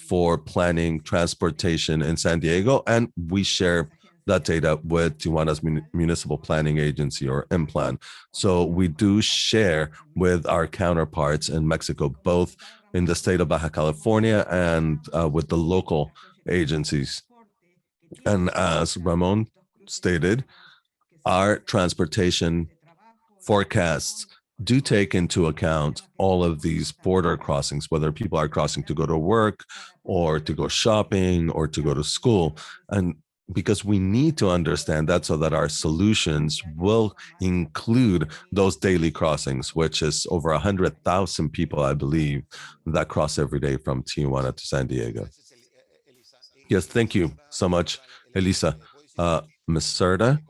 for planning transportation in San Diego. And we share that data with Tijuana's Municipal Planning Agency, or MPLAN. So we do share with our counterparts in Mexico, both in the state of Baja California and with the local agencies. And as Ramon stated, our transportation forecasts do take into account all of these border crossings, whether people are crossing to go to work or to go shopping or to go to school. And because we need to understand that so that our solutions will include those daily crossings, which is over 100,000 people, I believe, that cross every day from Tijuana to San Diego. Yes, thank you so much, Elisa. Ms. Serta,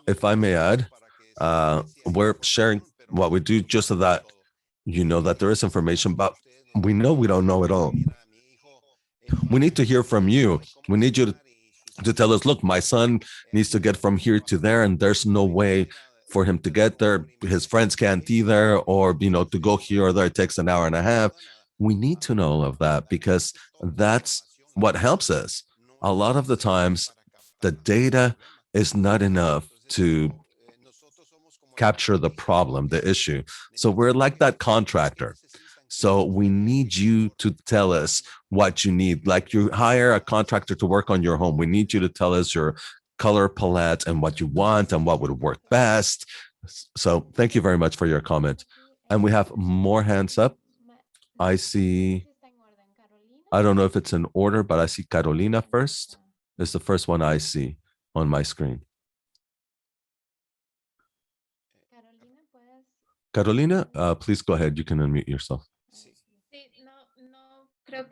if I may add, we're sharing what we do just so that you know that there is information, but we know we don't know it all. We need to hear from you. We need you to tell us, look, my son needs to get from here to there, and there's no way for him to get there. His friends can't either, or, to go here or there, it takes an hour and a half. We need to know all of that because that's what helps us. A lot of the times, the data is not enough to capture the problem, the issue. So we're like that contractor. So we need you to tell us what you need. Like you hire a contractor to work on your home. We need you to tell us your color palette and what you want and what would work best. So thank you very much for your comment. And we have more hands up. I see, I don't know if it's in order, but I see Carolina first. It's the first one I see on my screen. Carolina, please go ahead. You can unmute yourself. I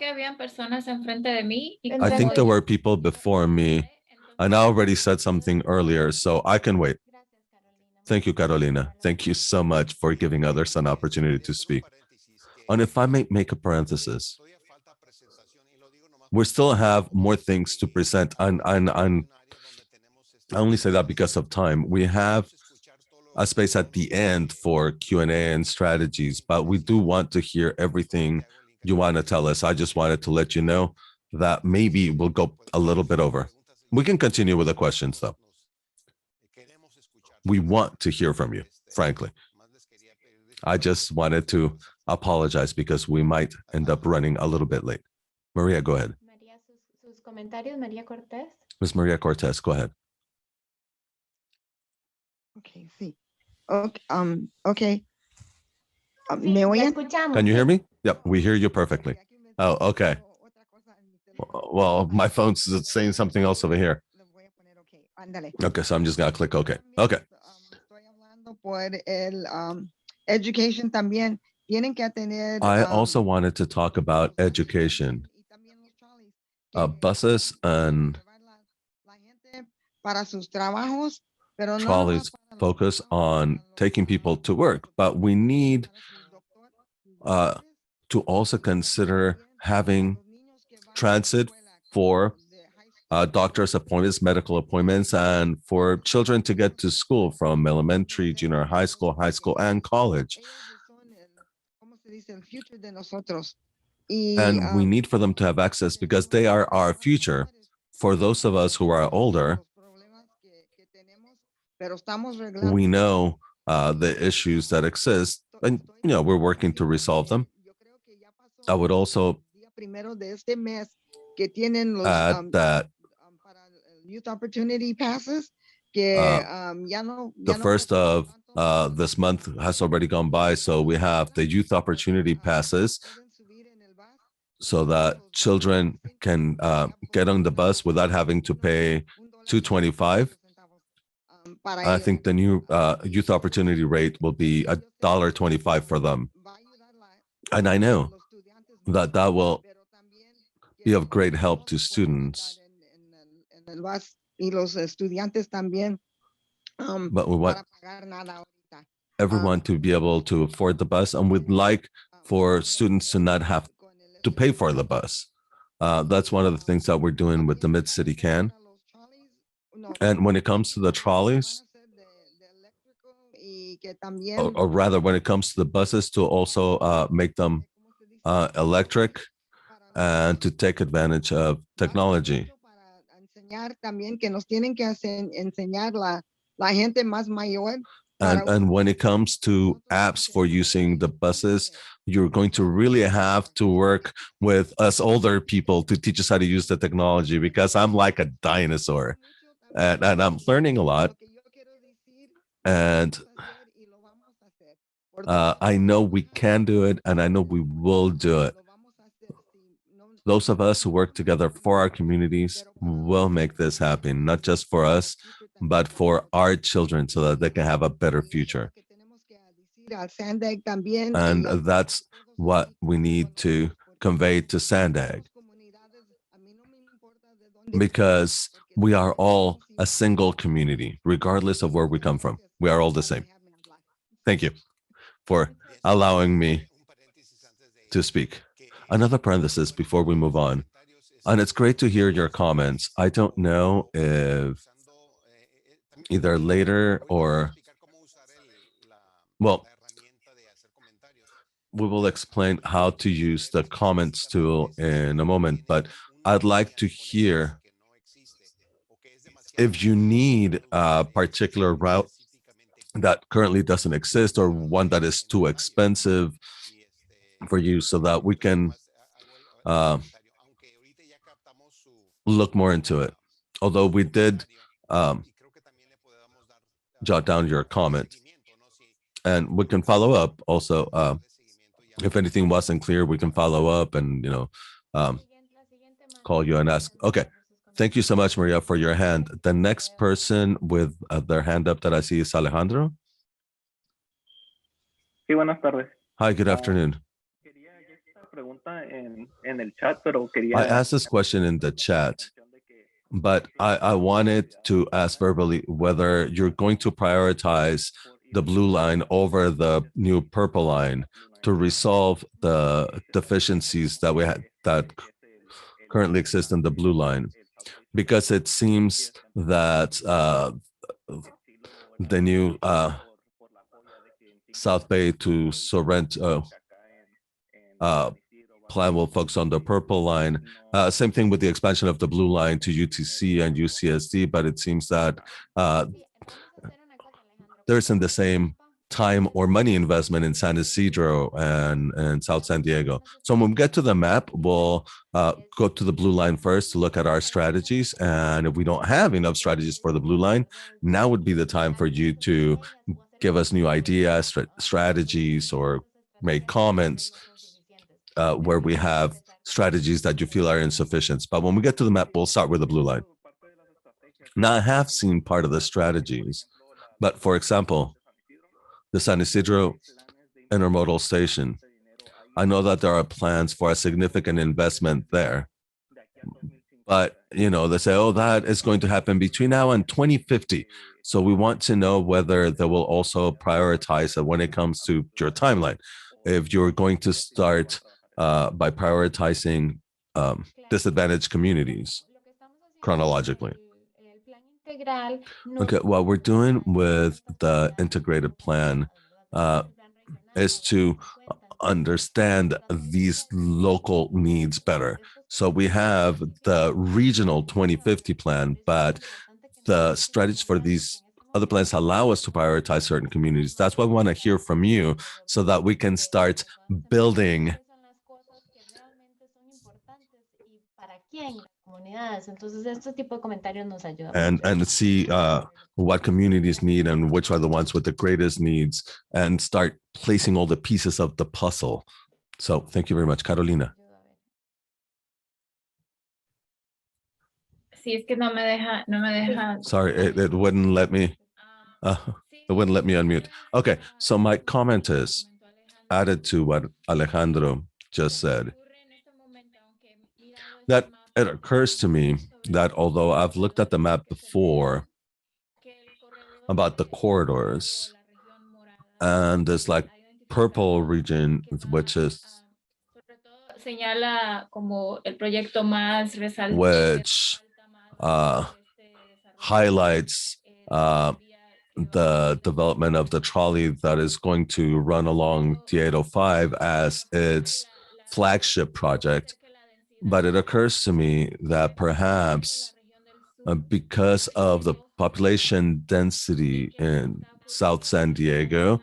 think there were people before me, and I already said something earlier, so I can wait. Thank you, Carolina. Thank you so much for giving others an opportunity to speak. And if I may make a parenthesis, we still have more things to present, and I only say that because of time. We have a space at the end for Q&A and strategies, but we do want to hear everything you want to tell us. I just wanted to let you know that maybe we'll go a little bit over. We can continue with the questions, though. We want to hear from you, frankly. I just wanted to apologize because we might end up running a little bit late. Maria, go ahead. Ms. Maria Cortez, go ahead. Okay, sí. Okay. ¿Me oyen? Can you hear me? Yep, we hear you perfectly. Oh, okay. Well, my phone's saying something else over here. Okay, so I'm just gonna click OK. Okay. Education también. I also wanted to talk about education. Buses and trolleys focus on taking people to work, but we need to also consider having transit for doctor's appointments, medical appointments, and for children to get to school from elementary, junior high school, and college. And we need for them to have access because they are our future. For those of us who are older, we know the issues that exist, and we're working to resolve them. I would also add that youth opportunity passes. The first of this month has already gone by, so we have the youth opportunity passes so that children can get on the bus without having to pay $2.25. I think the new youth opportunity rate will be $1.25 for them. And I know that that will be of great help to students. But we want everyone to be able to afford the bus, and we'd like for students to not have to pay for the bus. That's one of the things that we're doing with the Mid-City Can. And when it comes to the trolleys, or rather when it comes to the buses, to also make them electric and to take advantage of technology. And when it comes to apps for using the buses, you're going to really have to work with us older people to teach us how to use the technology, because I'm like a dinosaur and I'm learning a lot. And I know we can do it, and I know we will do it. Those of us who work together for our communities will make this happen, not just for us, but for our children, so that they can have a better future. And that's what we need to convey to Sandag, because we are all a single community, regardless of where we come from. We are all the same. Thank you for allowing me to speak. Another parenthesis before we move on, and it's great to hear your comments. I don't know if either later or, well, we will explain how to use the comments tool in a moment, but I'd like to hear if you need a particular route that currently doesn't exist, or one that is too expensive for you, so that we can look more into it. Although we did jot down your comment, and we can follow up also. If anything wasn't clear, we can follow up and call you and ask. Okay, thank you so much, Maria, for your hand. The next person with their hand up that I see is Alejandro. Sí, buenas tardes. Hi, good afternoon. I asked this question in the chat, but I wanted to ask verbally whether you're going to prioritize the blue line over the new purple line to resolve the deficiencies that we had that currently exist in the blue line, because it seems that the new South Bay to Sorrento plan will focus on the purple line. Same thing with the expansion of the blue line to UTC and UCSD, but it seems that there isn't the same time or money investment in San Isidro and South San Diego. So when we get to the map, we'll go to the blue line first to look at our strategies. And if we don't have enough strategies for the blue line, now would be the time for you to give us new ideas, strategies, or make comments where we have strategies that you feel are insufficient. But when we get to the map, we'll start with the blue line. Now, I have seen part of the strategies, but for example, the San Isidro intermodal station, I know that there are plans for a significant investment there, but they say, oh, that is going to happen between now and 2050. So we want to know whether they will also prioritize it when it comes to your timeline. If you're going to start by prioritizing disadvantaged communities chronologically. Okay, what we're doing with the integrated plan is to understand these local needs better. So we have the regional 2050 plan, but the strategies for these other plans allow us to prioritize certain communities. That's what we want to hear from you so that we can start building and see what communities need and which are the ones with the greatest needs and start placing all the pieces of the puzzle. So thank you very much, Carolina. Sí, es que no me deja. Sorry, it wouldn't let me. It wouldn't let me unmute. Okay, so my comment is added to what Alejandro just said, that it occurs to me that although I've looked at the map before about the corridors, and there's like purple region, which is which highlights the development of the trolley that is going to run along the 805 as its flagship project. But it occurs to me that perhaps because of the population density in South San Diego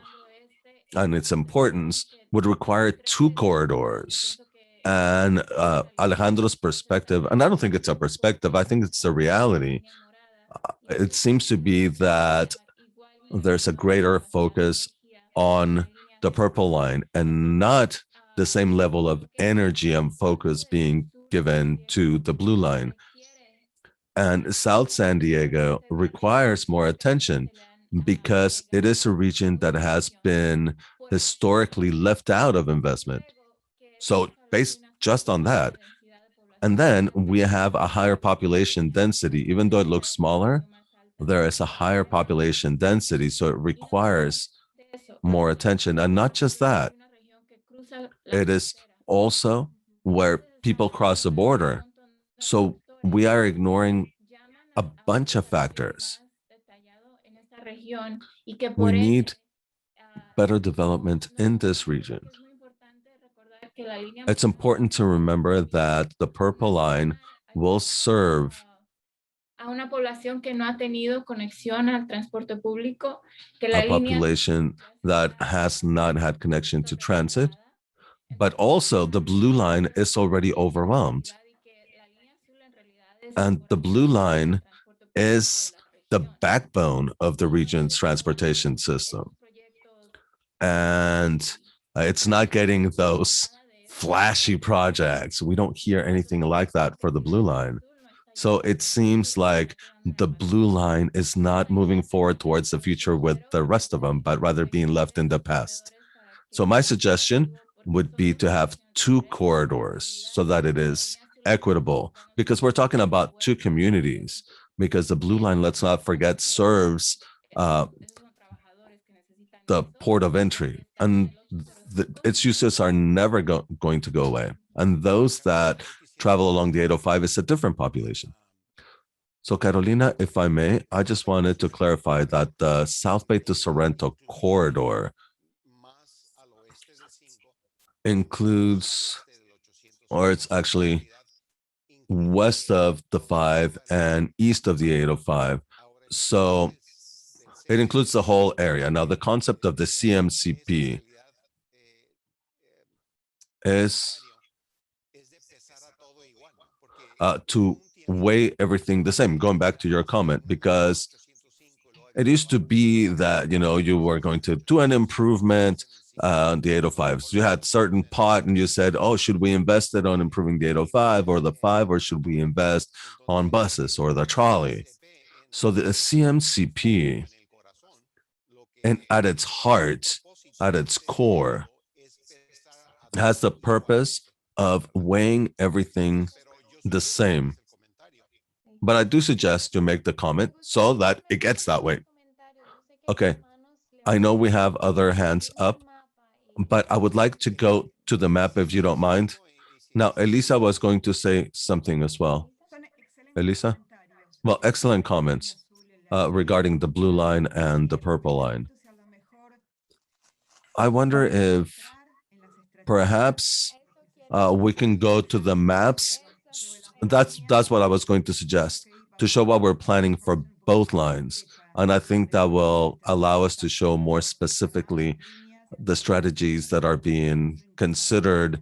and its importance, would require two corridors. And Alejandro's perspective, and I don't think it's a perspective, I think it's a reality. It seems to be that there's a greater focus on the purple line and not the same level of energy and focus being given to the blue line. And South San Diego requires more attention because it is a region that has been historically left out of investment. So based just on that, and then we have a higher population density, even though it looks smaller, there is a higher population density, so it requires more attention. And not just that, it is also where people cross the border. So we are ignoring a bunch of factors. We need better development in this region. It's important to remember that the purple line will serve a population that has not had connection to transit, but also the blue line is already overwhelmed. And the blue line is the backbone of the region's transportation system. And it's not getting those flashy projects. We don't hear anything like that for the blue line. So it seems like the blue line is not moving forward towards the future with the rest of them, but rather being left in the past. So my suggestion would be to have two corridors so that it is equitable, because we're talking about two communities, because the blue line, let's not forget, serves the port of entry, and its uses are never going to go away. And those that travel along the 805 is a different population. So Carolina, if I may, I just wanted to clarify that the South Bay to Sorrento corridor includes, or it's actually west of the 5 and east of the 805. So it includes the whole area. Now, the concept of the CMCP is to weigh everything the same, going back to your comment, because it used to be that, you were going to do an improvement on the 805s. You had certain pot and you said, oh, should we invest it on improving the 805 or the 5, or should we invest on buses or the trolley? So the CMCP, and at its heart, at its core, has the purpose of weighing everything the same. But I do suggest you make the comment so that it gets that way. Okay, I know we have other hands up, but I would like to go to the map if you don't mind. Now, Elisa was going to say something as well. Elisa? Well, excellent comments regarding the blue line and the purple line. I wonder if Perhaps we can go to the maps. That's what I was going to suggest, to show what we're planning for both lines. And I think that will allow us to show more specifically the strategies that are being considered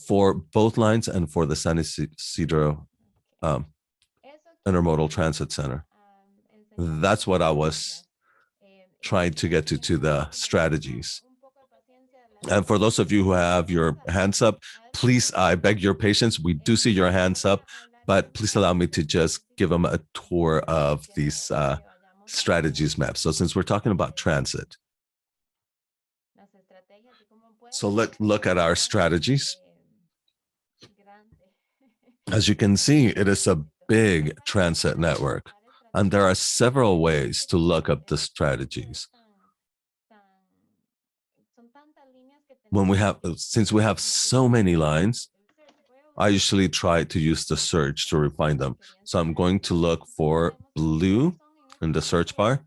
for both lines and for the San Isidro Intermodal Transit Center. That's what I was trying to get to the strategies. And for those of you who have your hands up, please, I beg your patience. We do see your hands up, but please allow me to just give them a tour of these strategies maps. So since we're talking about transit, so let's look at our strategies. As you can see, it is a big transit network, and there are several ways to look up the strategies. Since we have so many lines, I usually try to use the search to refine them. So I'm going to look for blue in the search bar.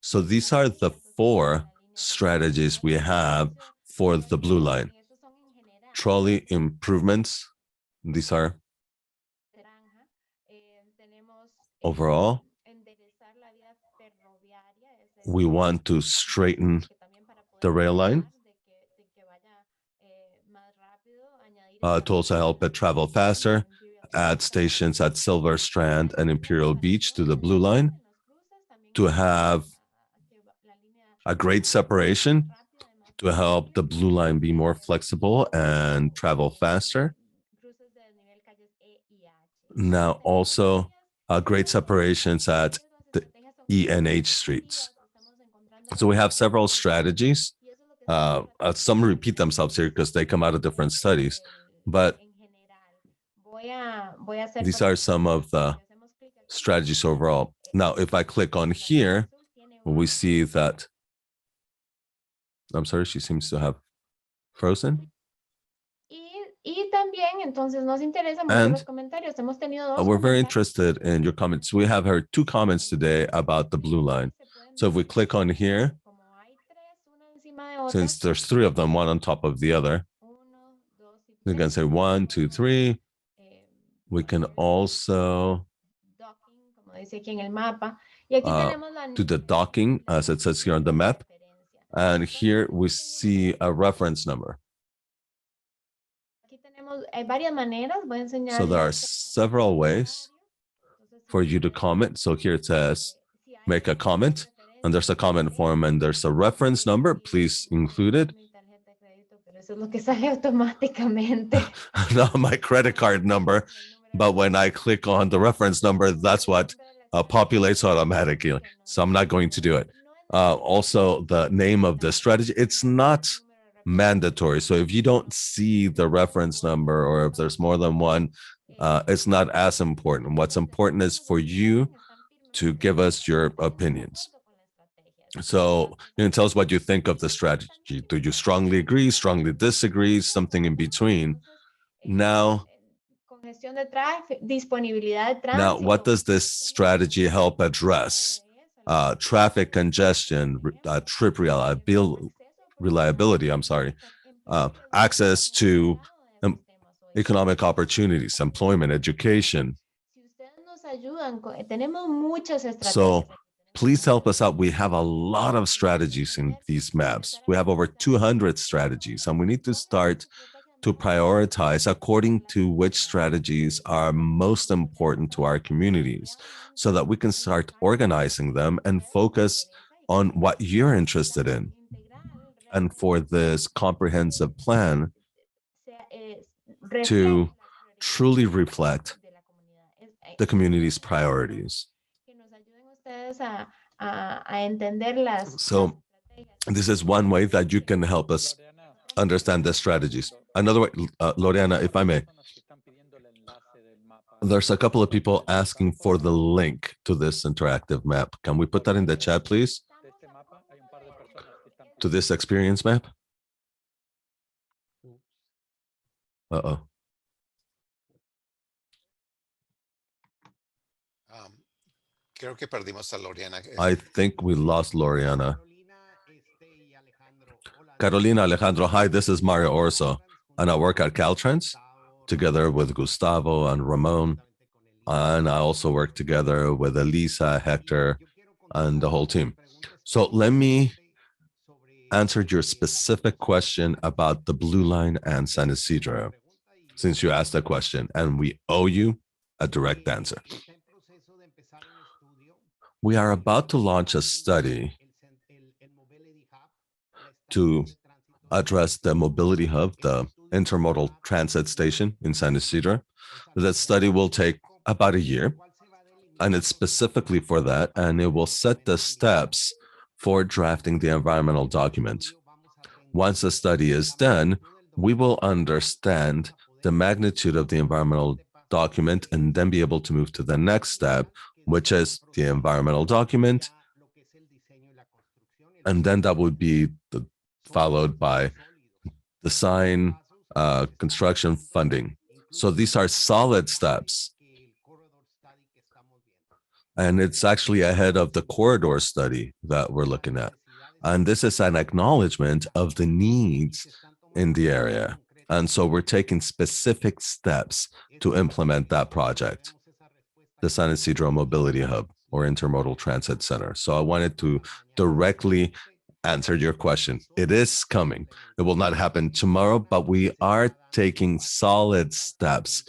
So these are the 4 strategies we have for the blue line. Trolley improvements, these are overall. We want to straighten the rail line to also help it travel faster, add stations at Silver Strand and Imperial Beach to the blue line, to have a great separation to help the blue line be more flexible and travel faster. Now also great separations at the E and H streets. So we have several strategies. Some repeat themselves here because they come out of different studies, but these are some of the strategies overall. Now, if I click on here, we see that, I'm sorry, she seems to have frozen. And we're very interested in your comments. We have heard 2 comments today about the blue line. So if we click on here, since there's 3 of them, one on top of the other, we can say 1, 2, 3. We can also do the docking, as it says here on the map. And here we see a reference number. So there are several ways for you to comment. So here it says, make a comment, and there's a comment form, and there's a reference number. Please include it. Not my credit card number, but when I click on the reference number, that's what populates automatically. So I'm not going to do it. Also, the name of the strategy, it's not mandatory. So if you don't see the reference number, or if there's more than one, it's not as important. What's important is for you to give us your opinions. So you can tell us what you think of the strategy. Do you strongly agree, strongly disagree, something in between? Now, what does this strategy help address? Traffic congestion, trip reliability, access to economic opportunities, employment, education. So please help us out. We have a lot of strategies in these maps. We have over 200 strategies, and we need to start to prioritize according to which strategies are most important to our communities, so that we can start organizing them and focus on what you're interested in. And for this comprehensive plan to truly reflect the community's priorities. So this is one way that you can help us understand the strategies. Another way, Loriana, if I may, there's a couple of people asking for the link to this interactive map. Can we put that in the chat, please? To this experience map? Uh-oh. Creo que perdimos a Loriana. I think we lost Loriana. Carolina, Alejandro, hi, this is Mario Orso. And I work at Caltrans together with Gustavo and Ramon. And I also work together with Elisa, Hector, and the whole team. So let me answer your specific question about the Blue Line and San Isidro, since you asked that question, and we owe you a direct answer. We are about to launch a study to address the mobility hub, the intermodal transit station in San Isidro. That study will take about a year, and it's specifically for that, and it will set the steps for drafting the environmental document. Once the study is done, we will understand the magnitude of the environmental document and then be able to move to the next step, which is the environmental document. And then that would be followed by design, construction, funding. So these are solid steps. And it's actually ahead of the corridor study that we're looking at. And this is an acknowledgement of the needs in the area. And so we're taking specific steps to implement that project, the San Isidro Mobility Hub or Intermodal Transit Center. So I wanted to directly answer your question. It is coming. It will not happen tomorrow, but we are taking solid steps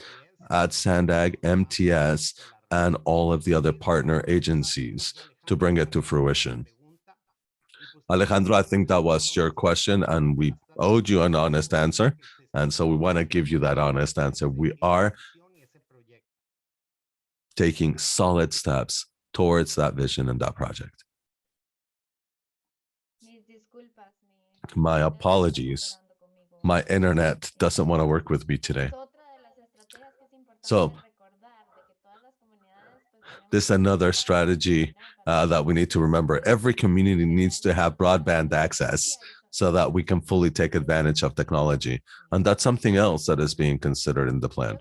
at SANDAG, MTS, and all of the other partner agencies to bring it to fruition. Alejandro, I think that was your question, and we owed you an honest answer. And so we want to give you that honest answer. We are taking solid steps towards that vision and that project. My apologies. My internet doesn't want to work with me today. So this is another strategy that we need to remember. Every community needs to have broadband access so that we can fully take advantage of technology. And that's something else that is being considered in the plan.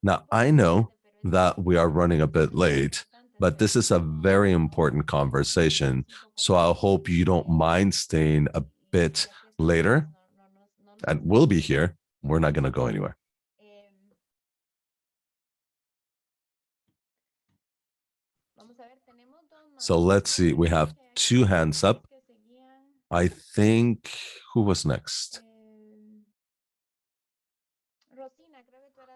Now, I know that we are running a bit late, but this is a very important conversation. So I hope you don't mind staying a bit later. And we'll be here. We're not going to go anywhere. So let's see. We have two hands up. I think, who was next?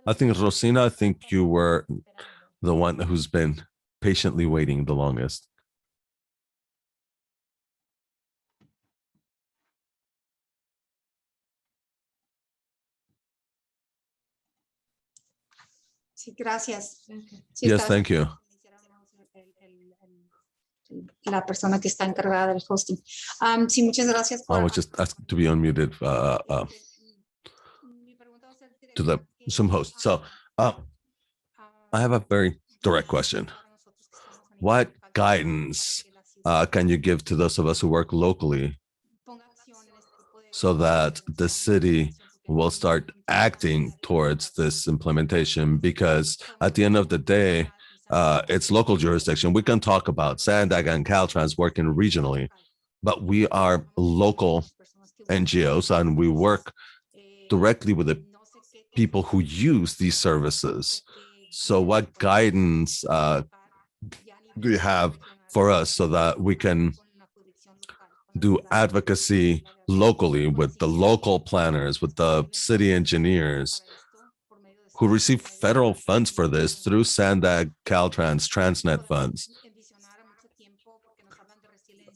I think Rosina, I think you were the one who's been patiently waiting the longest. Gracias. Yes, thank you. La persona que está encargada del hosting. Sí, muchas gracias. I was just asked to be unmuted to the Zoom host. So I have a very direct question. What guidance can you give to those of us who work locally so that the city will start acting towards this implementation? Because at the end of the day, it's local jurisdiction. We can talk about SANDAG and Caltrans working regionally, but we are local NGOs and we work directly with the people who use these services. So what guidance do you have for us so that we can do advocacy locally with the local planners, with the city engineers who receive federal funds for this through SANDAG, Caltrans, Transnet funds?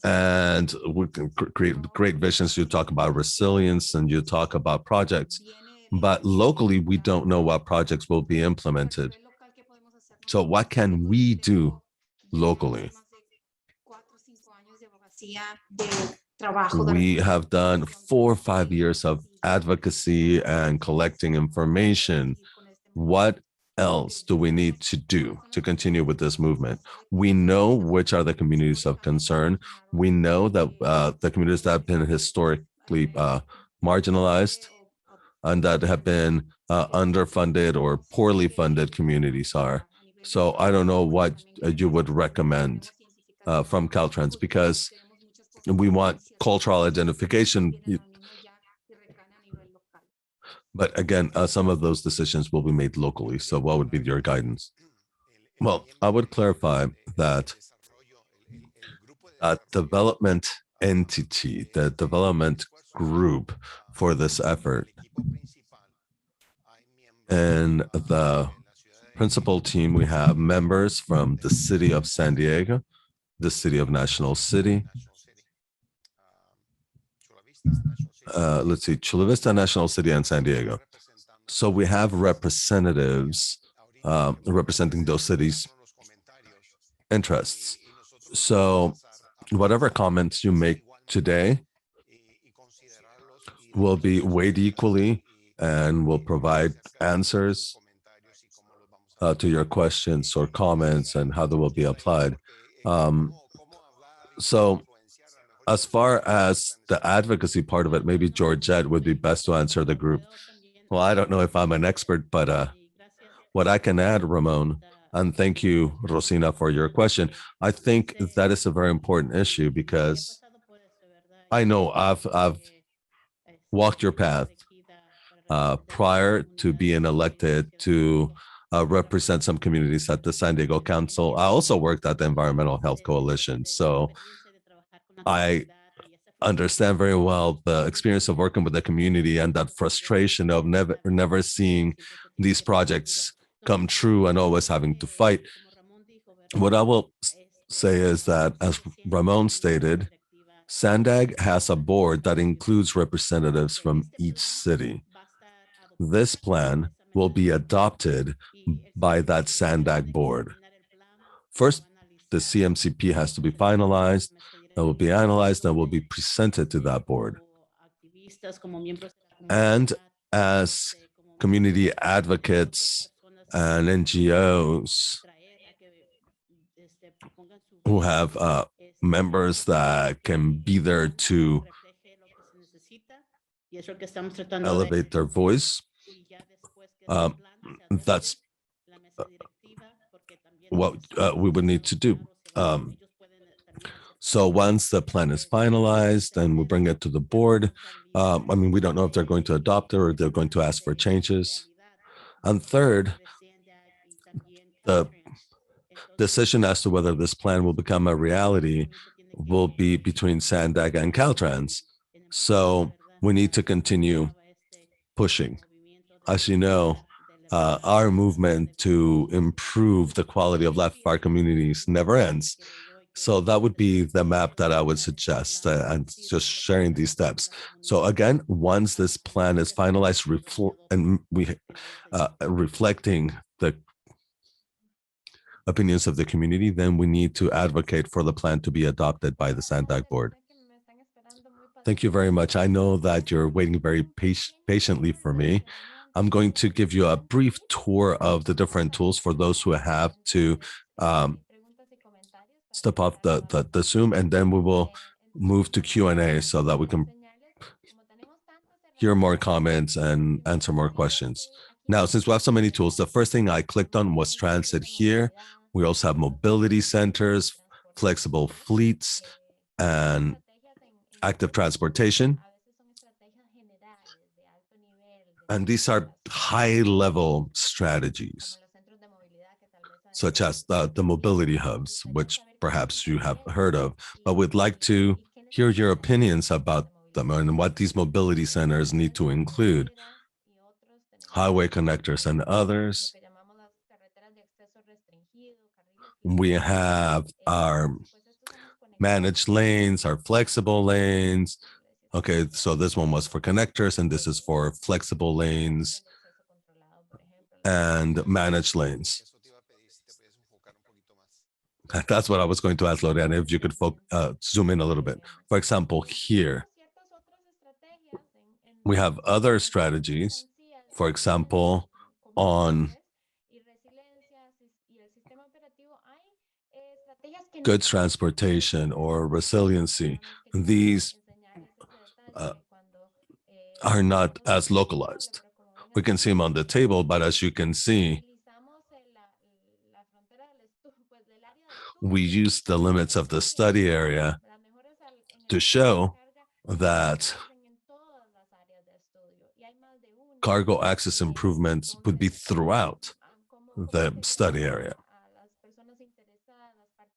And we can create great visions. You talk about resilience and you talk about projects, but locally, we don't know what projects will be implemented. So what can we do locally? We have done 4 or 5 years of advocacy and collecting information. What else do we need to do to continue with this movement? We know which are the communities of concern. We know that the communities that have been historically marginalized and that have been underfunded or poorly funded communities are. So I don't know what you would recommend from Caltrans, because we want cultural identification. But again, some of those decisions will be made locally. So what would be your guidance? Well, I would clarify that a development entity, the development group for this effort, and the principal team, we have members from the city of San Diego, the city of National City, let's see, Chula Vista, National City, and San Diego. So we have representatives representing those cities' interests. So whatever comments you make today will be weighed equally and will provide answers to your questions or comments and how they will be applied. So as far as the advocacy part of it, maybe Georgette would be best to answer the group. Well, I don't know if I'm an expert, but what I can add, Ramon, and thank you, Rosina, for your question. I think that is a very important issue because I know I've walked your path prior to being elected to represent some communities at the San Diego Council. I also worked at the Environmental Health Coalition. So I understand very well the experience of working with the community and that frustration of never seeing these projects come true and always having to fight. What I will say is that, as Ramon stated, SANDAG has a board that includes representatives from each city. This plan will be adopted by that SANDAG board. First, the CMCP has to be finalized, that will be analyzed, and will be presented to that board. And as community advocates and NGOs who have members that can be there to elevate their voice, that's what we would need to do. So once the plan is finalized and we bring it to the board, I mean, we don't know if they're going to adopt it or they're going to ask for changes. And third, the decision as to whether this plan will become a reality will be between SANDAG and Caltrans. So we need to continue pushing. As you know, our movement to improve the quality of life of our communities never ends. So that would be the map that I would suggest, and just sharing these steps. So again, once this plan is finalized and reflecting the opinions of the community, then we need to advocate for the plan to be adopted by the SANDAG board. Thank you very much. I know that you're waiting very patiently for me. I'm going to give you a brief tour of the different tools for those who have to step off the Zoom, and then we will move to Q&A so that we can hear more comments and answer more questions. Now, since we have so many tools, the first thing I clicked on was transit here. We also have mobility centers, flexible fleets, and active transportation. And these are high-level strategies, such as the mobility hubs, which perhaps you have heard of, but we'd like to hear your opinions about them and what these mobility centers need to include. Highway connectors and others. We have our managed lanes, our flexible lanes. Okay, so this one was for connectors and this is for flexible lanes and managed lanes. That's what I was going to ask, Loriana, if you could zoom in a little bit. For example, here, we have other strategies, for example, on goods transportation or resiliency. These are not as localized. We can see them on the table, but as you can see, we use the limits of the study area to show that cargo access improvements would be throughout the study area.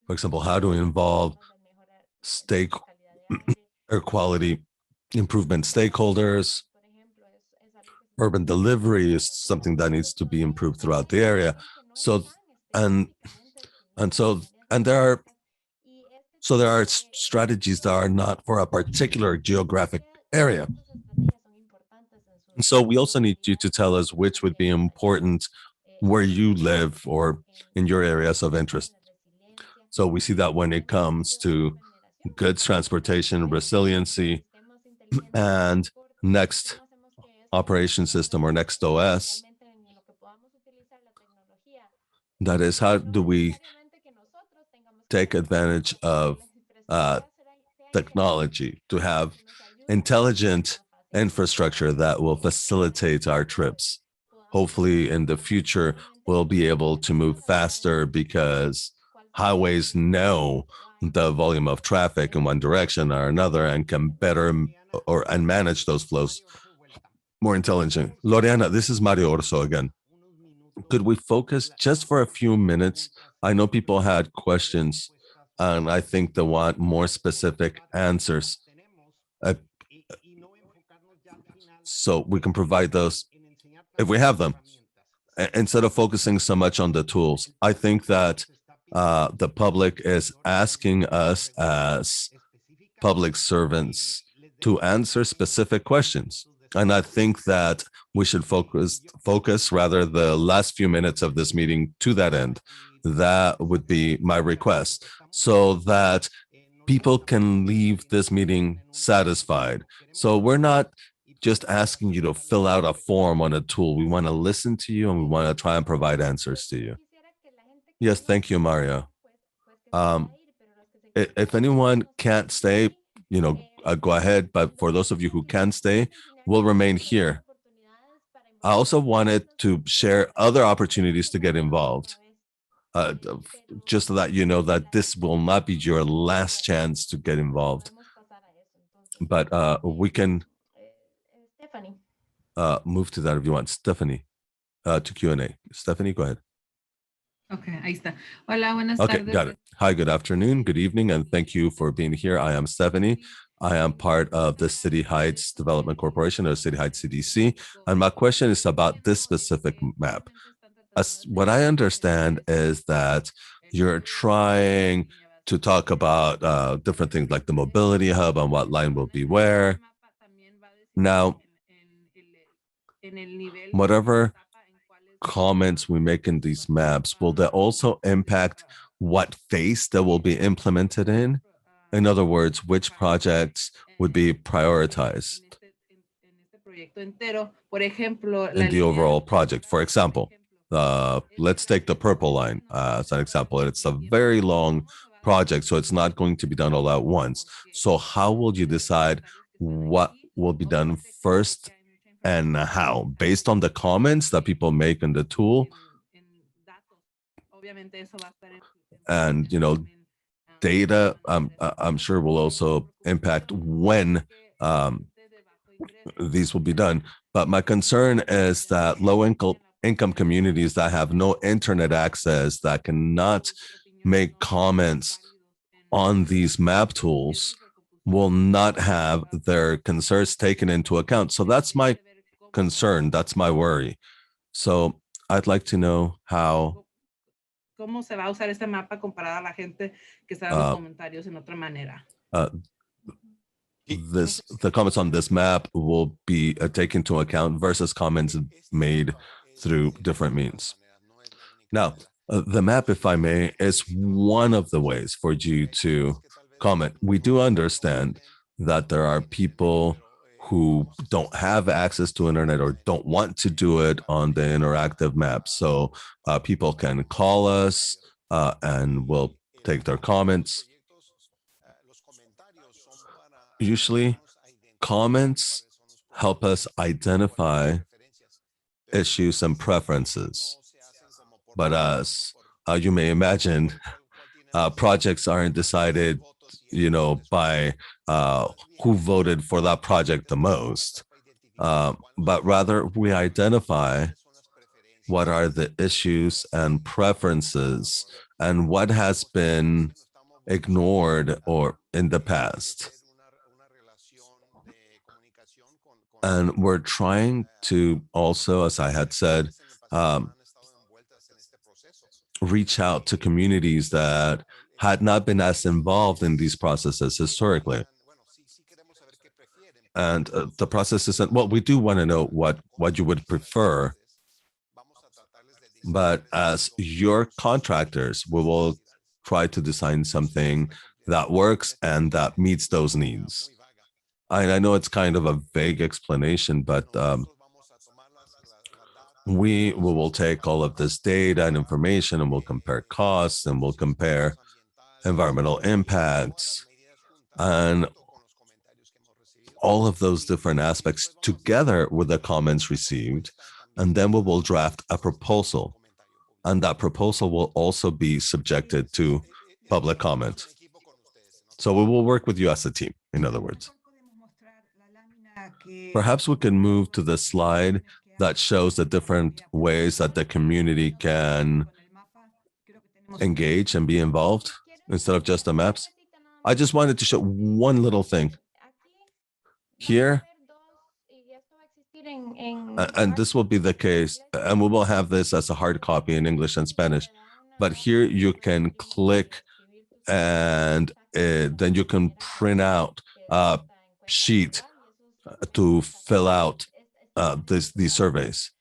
For example, how to involve air quality improvement stakeholders. Urban delivery is something that needs to be improved throughout the area. So there are strategies that are not for a particular geographic area. And so we also need you to tell us which would be important where you live or in your areas of interest. So we see that when it comes to goods transportation, resiliency, and next operation system or next OS, that is, how do we take advantage of technology to have intelligent infrastructure that will facilitate our trips? Hopefully in the future, we'll be able to move faster because highways know the volume of traffic in one direction or another and can better and manage those flows more intelligent. Loriana, this is Mario Orso again. Could we focus just for a few minutes? I know people had questions and I think they want more specific answers. So we can provide those if we have them, instead of focusing so much on the tools. I think that the public is asking us as public servants to answer specific questions. And I think that we should focus rather the last few minutes of this meeting to that end. That would be my request, so that people can leave this meeting satisfied. So we're not just asking you to fill out a form on a tool. We want to listen to you and we want to try and provide answers to you. Yes, thank you, Mario. If anyone can't stay, go ahead. But for those of you who can stay, we'll remain here. I also wanted to share other opportunities to get involved. Just so that you know that this will not be your last chance to get involved. But we can move to that if you want. Stephanie, to Q&A. Stephanie, go ahead. Okay, ahí está. Hola, buenas tardes. Okay, got it. Hi, good afternoon, good evening, and thank you for being here. I am Stephanie. I am part of the City Heights Development Corporation, or City Heights CDC, and my question is about this specific map. As what I understand is that you're trying to talk about different things like the mobility hub and what line will be where. Now, whatever comments we make in these maps, will that also impact what phase that will be implemented in? In other words, which projects would be prioritized in the overall project? For example, let's take the purple line as an example. It's a very long project, so it's not going to be done all at once. So how will you decide what will be done first and how? Based on the comments that people make in the tool, and data, I'm sure will also impact when these will be done. But my concern is that low-income communities that have no internet access, that cannot make comments on these map tools, will not have their concerns taken into account. So that's my concern. That's my worry. So I'd like to know how ¿Cómo se va a usar este mapa comparado a la gente que está dando comentarios en otra manera? The comments on this map will be taken into account versus comments made through different means. Now, the map, if I may, is one of the ways for you to comment. We do understand that there are people who don't have access to internet or don't want to do it on the interactive map. So people can call us and we'll take their comments. Usually, comments help us identify issues and preferences. But as you may imagine, projects aren't decided by who voted for that project the most. but rather we identify what are the issues and preferences and what has been ignored or in the past. And we're trying to also, as I had said, reach out to communities that had not been as involved in these processes historically. And the process isn't, well, we do want to know what you would prefer, but as your contractors, we will try to design something that works and that meets those needs. I know it's kind of a vague explanation, but we will take all of this data and information and we'll compare costs and we'll compare environmental impacts and all of those different aspects together with the comments received. And then we will draft a proposal. And that proposal will also be subjected to public comment. So we will work with you as a team, in other words. Perhaps we can move to the slide that shows the different ways that the community can engage and be involved instead of just the maps. I just wanted to show one little thing. Here, and this will be the case, and we will have this as a hard copy in English and Spanish, but here you can click and then you can print out a sheet to fill out these surveys.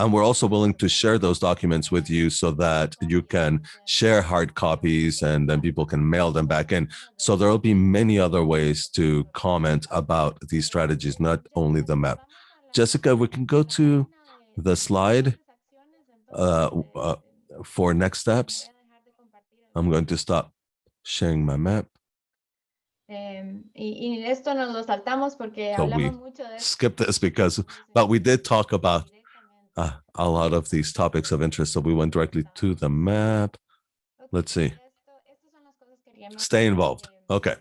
And we're also willing to share those documents with you so that you can share hard copies and then people can mail them back in. So there will be many other ways to comment about these strategies, not only the map. Jessica, we can go to the slide for next steps. I'm going to stop sharing my map. Y esto nos lo saltamos porque So we hablamos mucho de esto. skip this because, but we did talk about a lot of these topics of interest. So we went directly to the map. Let's see. Stay involved. Okay.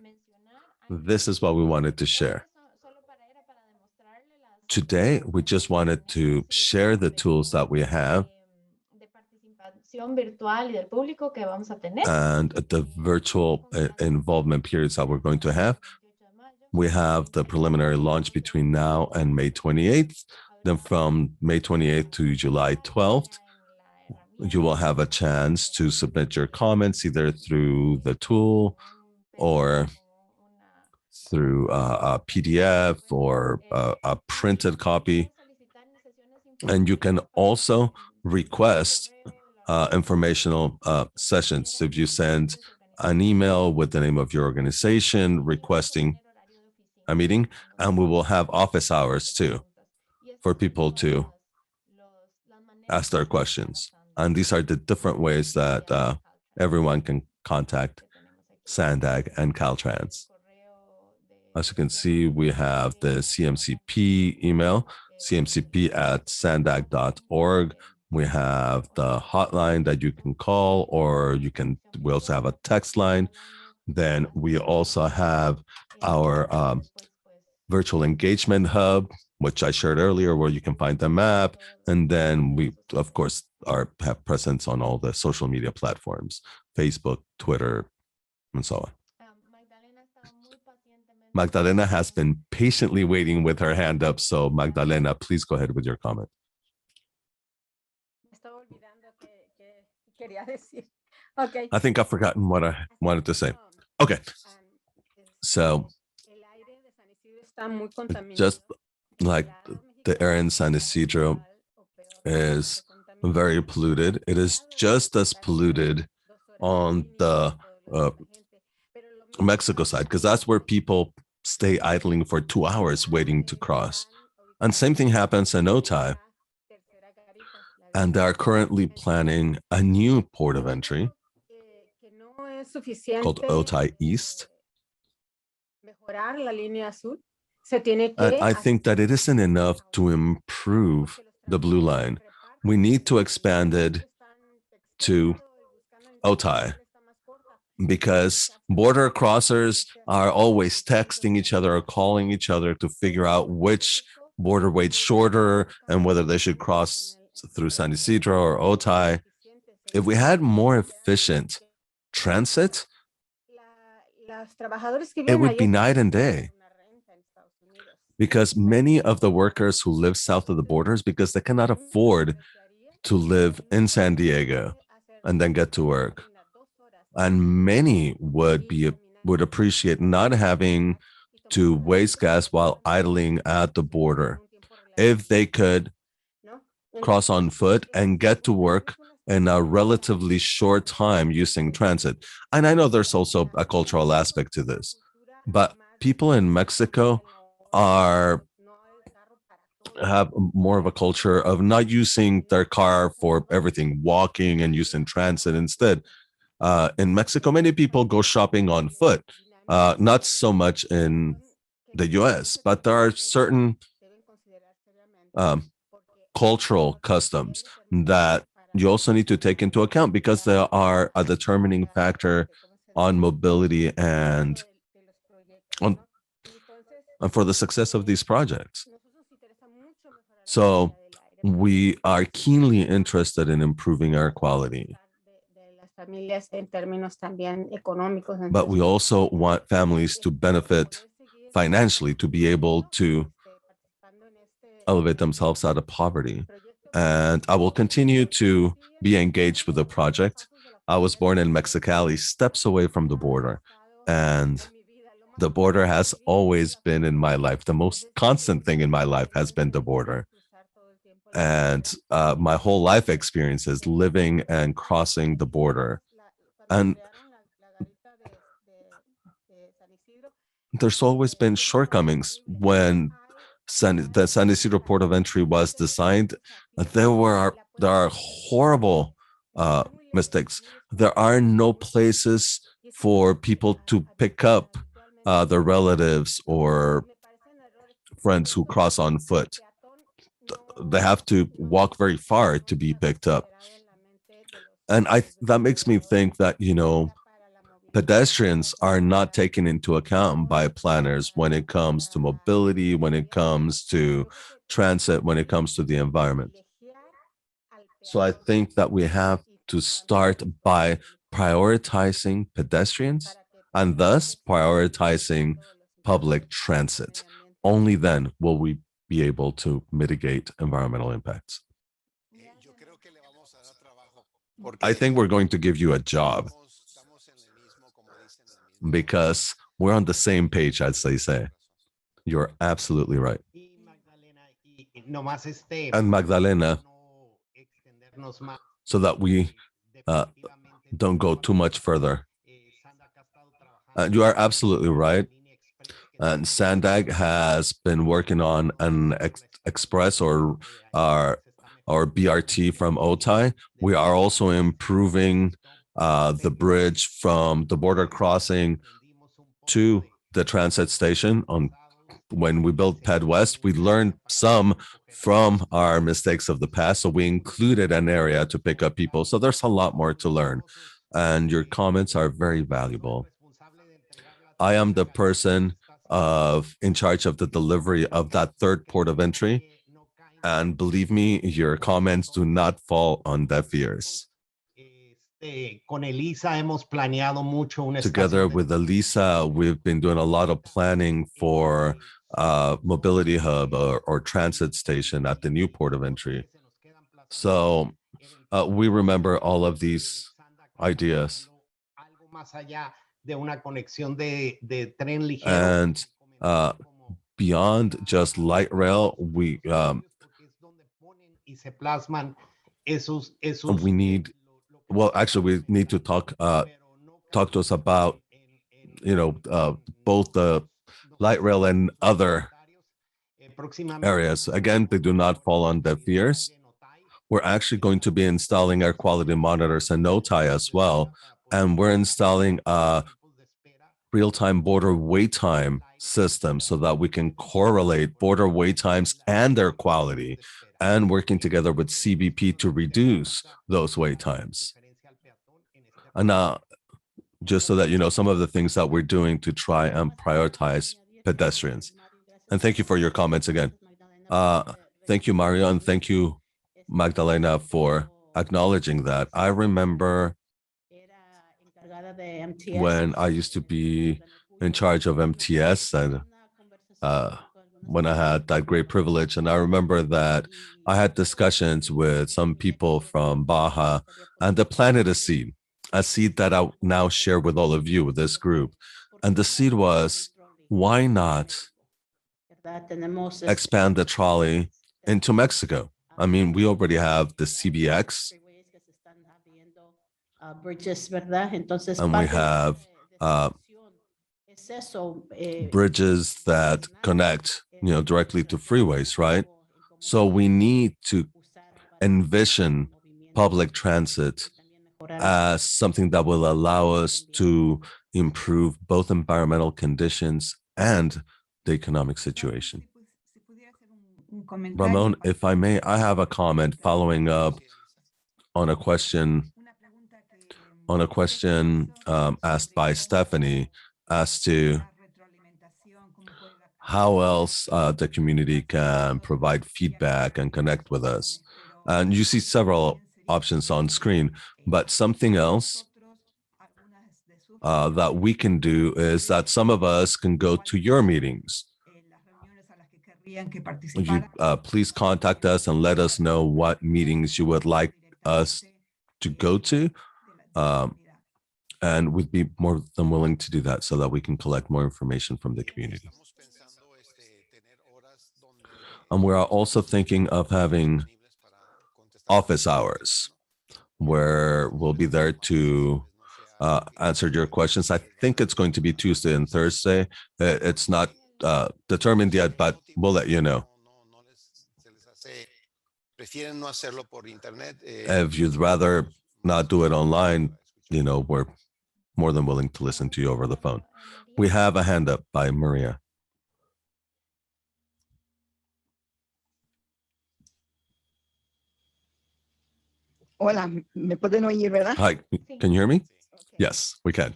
This is what we wanted to share. Today, we just wanted to share the tools that we have and the virtual involvement periods that we're going to have. We have the preliminary launch between now and May 28th. Then from May 28th to July 12th, you will have a chance to submit your comments either through the tool or through a PDF or a printed copy. And you can also request informational sessions. If you send an email with the name of your organization requesting a meeting, and we will have office hours too for people to ask their questions. And these are the different ways that everyone can contact Sandag and Caltrans. As you can see, we have the CMCP email, cmcp@sandag.org. We have the hotline that you can call, or we also have a text line. Then we also have our virtual engagement hub, which I shared earlier, where you can find the map. And then we, of course, have presence on all the social media platforms, Facebook, Twitter, and so on. Magdalena has been patiently waiting with her hand up. So Magdalena, please go ahead with your comment. I think I've forgotten what I wanted to say. Okay. So just like the air in San Isidro is very polluted, it is just as polluted on the Mexico side, because that's where people stay idling for 2 hours waiting to cross. And same thing happens in Otay. And they are currently planning a new port of entry called Otay East. And I think that it isn't enough to improve the blue line. We need to expand it to Otay, because border crossers are always texting each other or calling each other to figure out which border wait shorter and whether they should cross through San Isidro or Otay. If we had more efficient transit, it would be night and day. Because many of the workers who live south of the borders, because they cannot afford to live in San Diego and then get to work. And many would appreciate not having to waste gas while idling at the border if they could cross on foot and get to work in a relatively short time using transit. And I know there's also a cultural aspect to this, but people in Mexico have more of a culture of not using their car for everything, walking and using transit instead. In Mexico, many people go shopping on foot, not so much in the US, but there are certain cultural customs that you also need to take into account because they are a determining factor on mobility and for the success of these projects. So we are keenly interested in improving air quality. But we also want families to benefit financially, to be able to elevate themselves out of poverty. And I will continue to be engaged with the project. I was born in Mexicali, steps away from the border. And the border has always been in my life. The most constant thing in my life has been the border. And my whole life experience is living and crossing the border. And there's always been shortcomings. When the San Isidro Port of Entry was designed, there are horrible mistakes. There are no places for people to pick up their relatives or friends who cross on foot. They have to walk very far to be picked up. And that makes me think that, pedestrians are not taken into account by planners when it comes to mobility, when it comes to transit, when it comes to the environment. So I think that we have to start by prioritizing pedestrians and thus prioritizing public transit. Only then will we be able to mitigate environmental impacts. I think we're going to give you a job because we're on the same page, as they say. You're absolutely right. And Magdalena, so that we don't go too much further. You are absolutely right. And Sandag has been working on an express or BRT from Otay. We are also improving the bridge from the border crossing to the transit station. When we built PED West, we learned some from our mistakes of the past. So we included an area to pick up people. So there's a lot more to learn. And your comments are very valuable. I am the person in charge of the delivery of that third port of entry. And believe me, your comments do not fall on deaf ears. Together with Elisa, we've been doing a lot of planning for mobility hub or transit station at the new port of entry. So we remember all of these ideas. And beyond just light rail, we need, well, actually, we need to talk to us about, both the light rail and other areas. Again, they do not fall on deaf ears. We're actually going to be installing air quality monitors in Otay as well. And we're installing a real-time border wait time system so that we can correlate border wait times and their quality, and working together with CBP to reduce those wait times. And just so that you know, some of the things that we're doing to try and prioritize pedestrians. And thank you for your comments again. Thank you, Mario, and thank you, Magdalena, for acknowledging that. I remember when I used to be in charge of MTS and when I had that great privilege. And I remember that I had discussions with some people from Baja, and they planted a seed that I now share with all of you with this group. And the seed was, why not expand the trolley into Mexico? I mean, we already have the CBX, and we have bridges that connect, directly to freeways, right? So we need to envision public transit as something that will allow us to improve both environmental conditions and the economic situation. Ramon, if I may, I have a comment following up on a question asked by Stephanie as to how else the community can provide feedback and connect with us. And you see several options on screen, but something else that we can do is that some of us can go to your meetings. You please contact us and let us know what meetings you would like us to go to. And we'd be more than willing to do that so that we can collect more information from the community. And we're also thinking of having office hours where we'll be there to answer your questions. I think it's going to be Tuesday and Thursday. It's not determined yet, but we'll let you know. If you'd rather not do it online, we're more than willing to listen to you over the phone. We have a hand up by Maria. Hola, ¿me pueden oír, verdad? Hi, can you hear me? Yes, we can.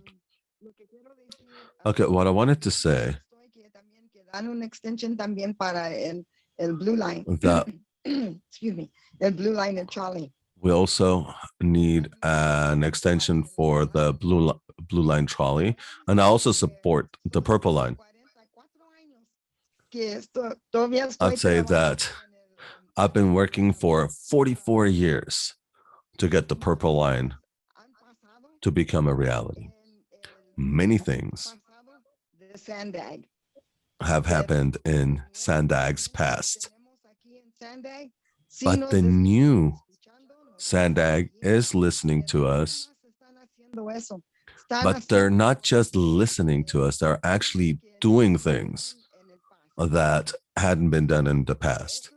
Okay, what I wanted to say Dan una extension también para el blue line. that Excuse me, el blue line and Charlie. we also need an extension for the blue line trolley, and I also support the purple line. I'd say that I've been working for 44 years to get the purple line to become a reality. Many things have happened in Sandag's past, but the new Sandag is listening to us, but they're not just listening to us, they're actually doing things that hadn't been done in the past.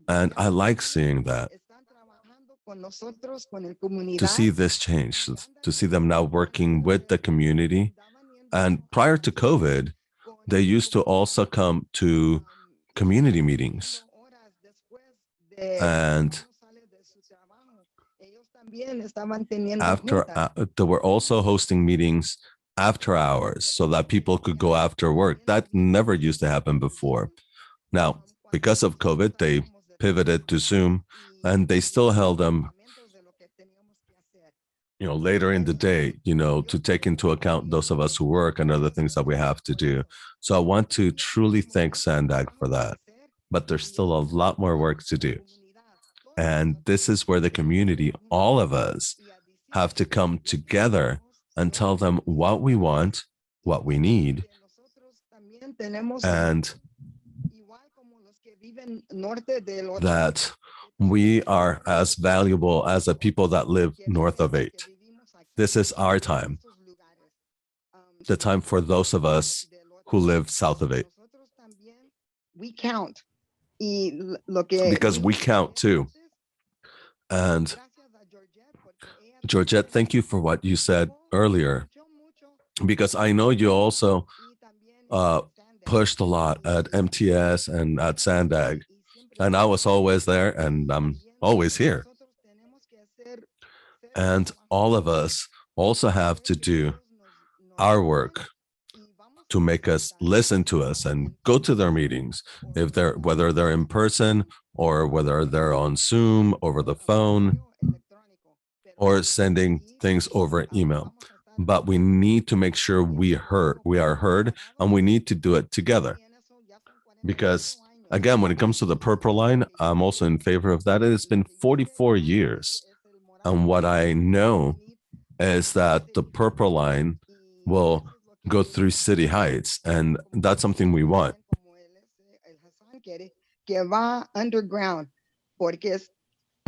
And I like seeing that. To see this change, to see them now working with the community. And prior to COVID, they used to also come to community meetings. And they were also hosting meetings after hours so that people could go after work. That never used to happen before. Now, because of COVID, they pivoted to Zoom, and they still held them, later in the day, to take into account those of us who work and other things that we have to do. So I want to truly thank Sandag for that. But there's still a lot more work to do. And this is where the community, all of us, have to come together and tell them what we want, what we need, and that we are as valuable as the people that live north of 8. This is our time, the time for those of us who live south of 8. We count. Because we count too. And Georgette, thank you for what you said earlier, because I know you also pushed a lot at MTS and at Sandag, and I was always there, and I'm always here. And all of us also have to do our work to make us listen to us and go to their meetings, whether they're in person or whether they're on Zoom, over the phone, or sending things over email. But we need to make sure we are heard, and we need to do it together. Because again, when it comes to the purple line, I'm also in favor of that. It's been 44 years. And what I know is that the purple line will go through City Heights, and that's something we want.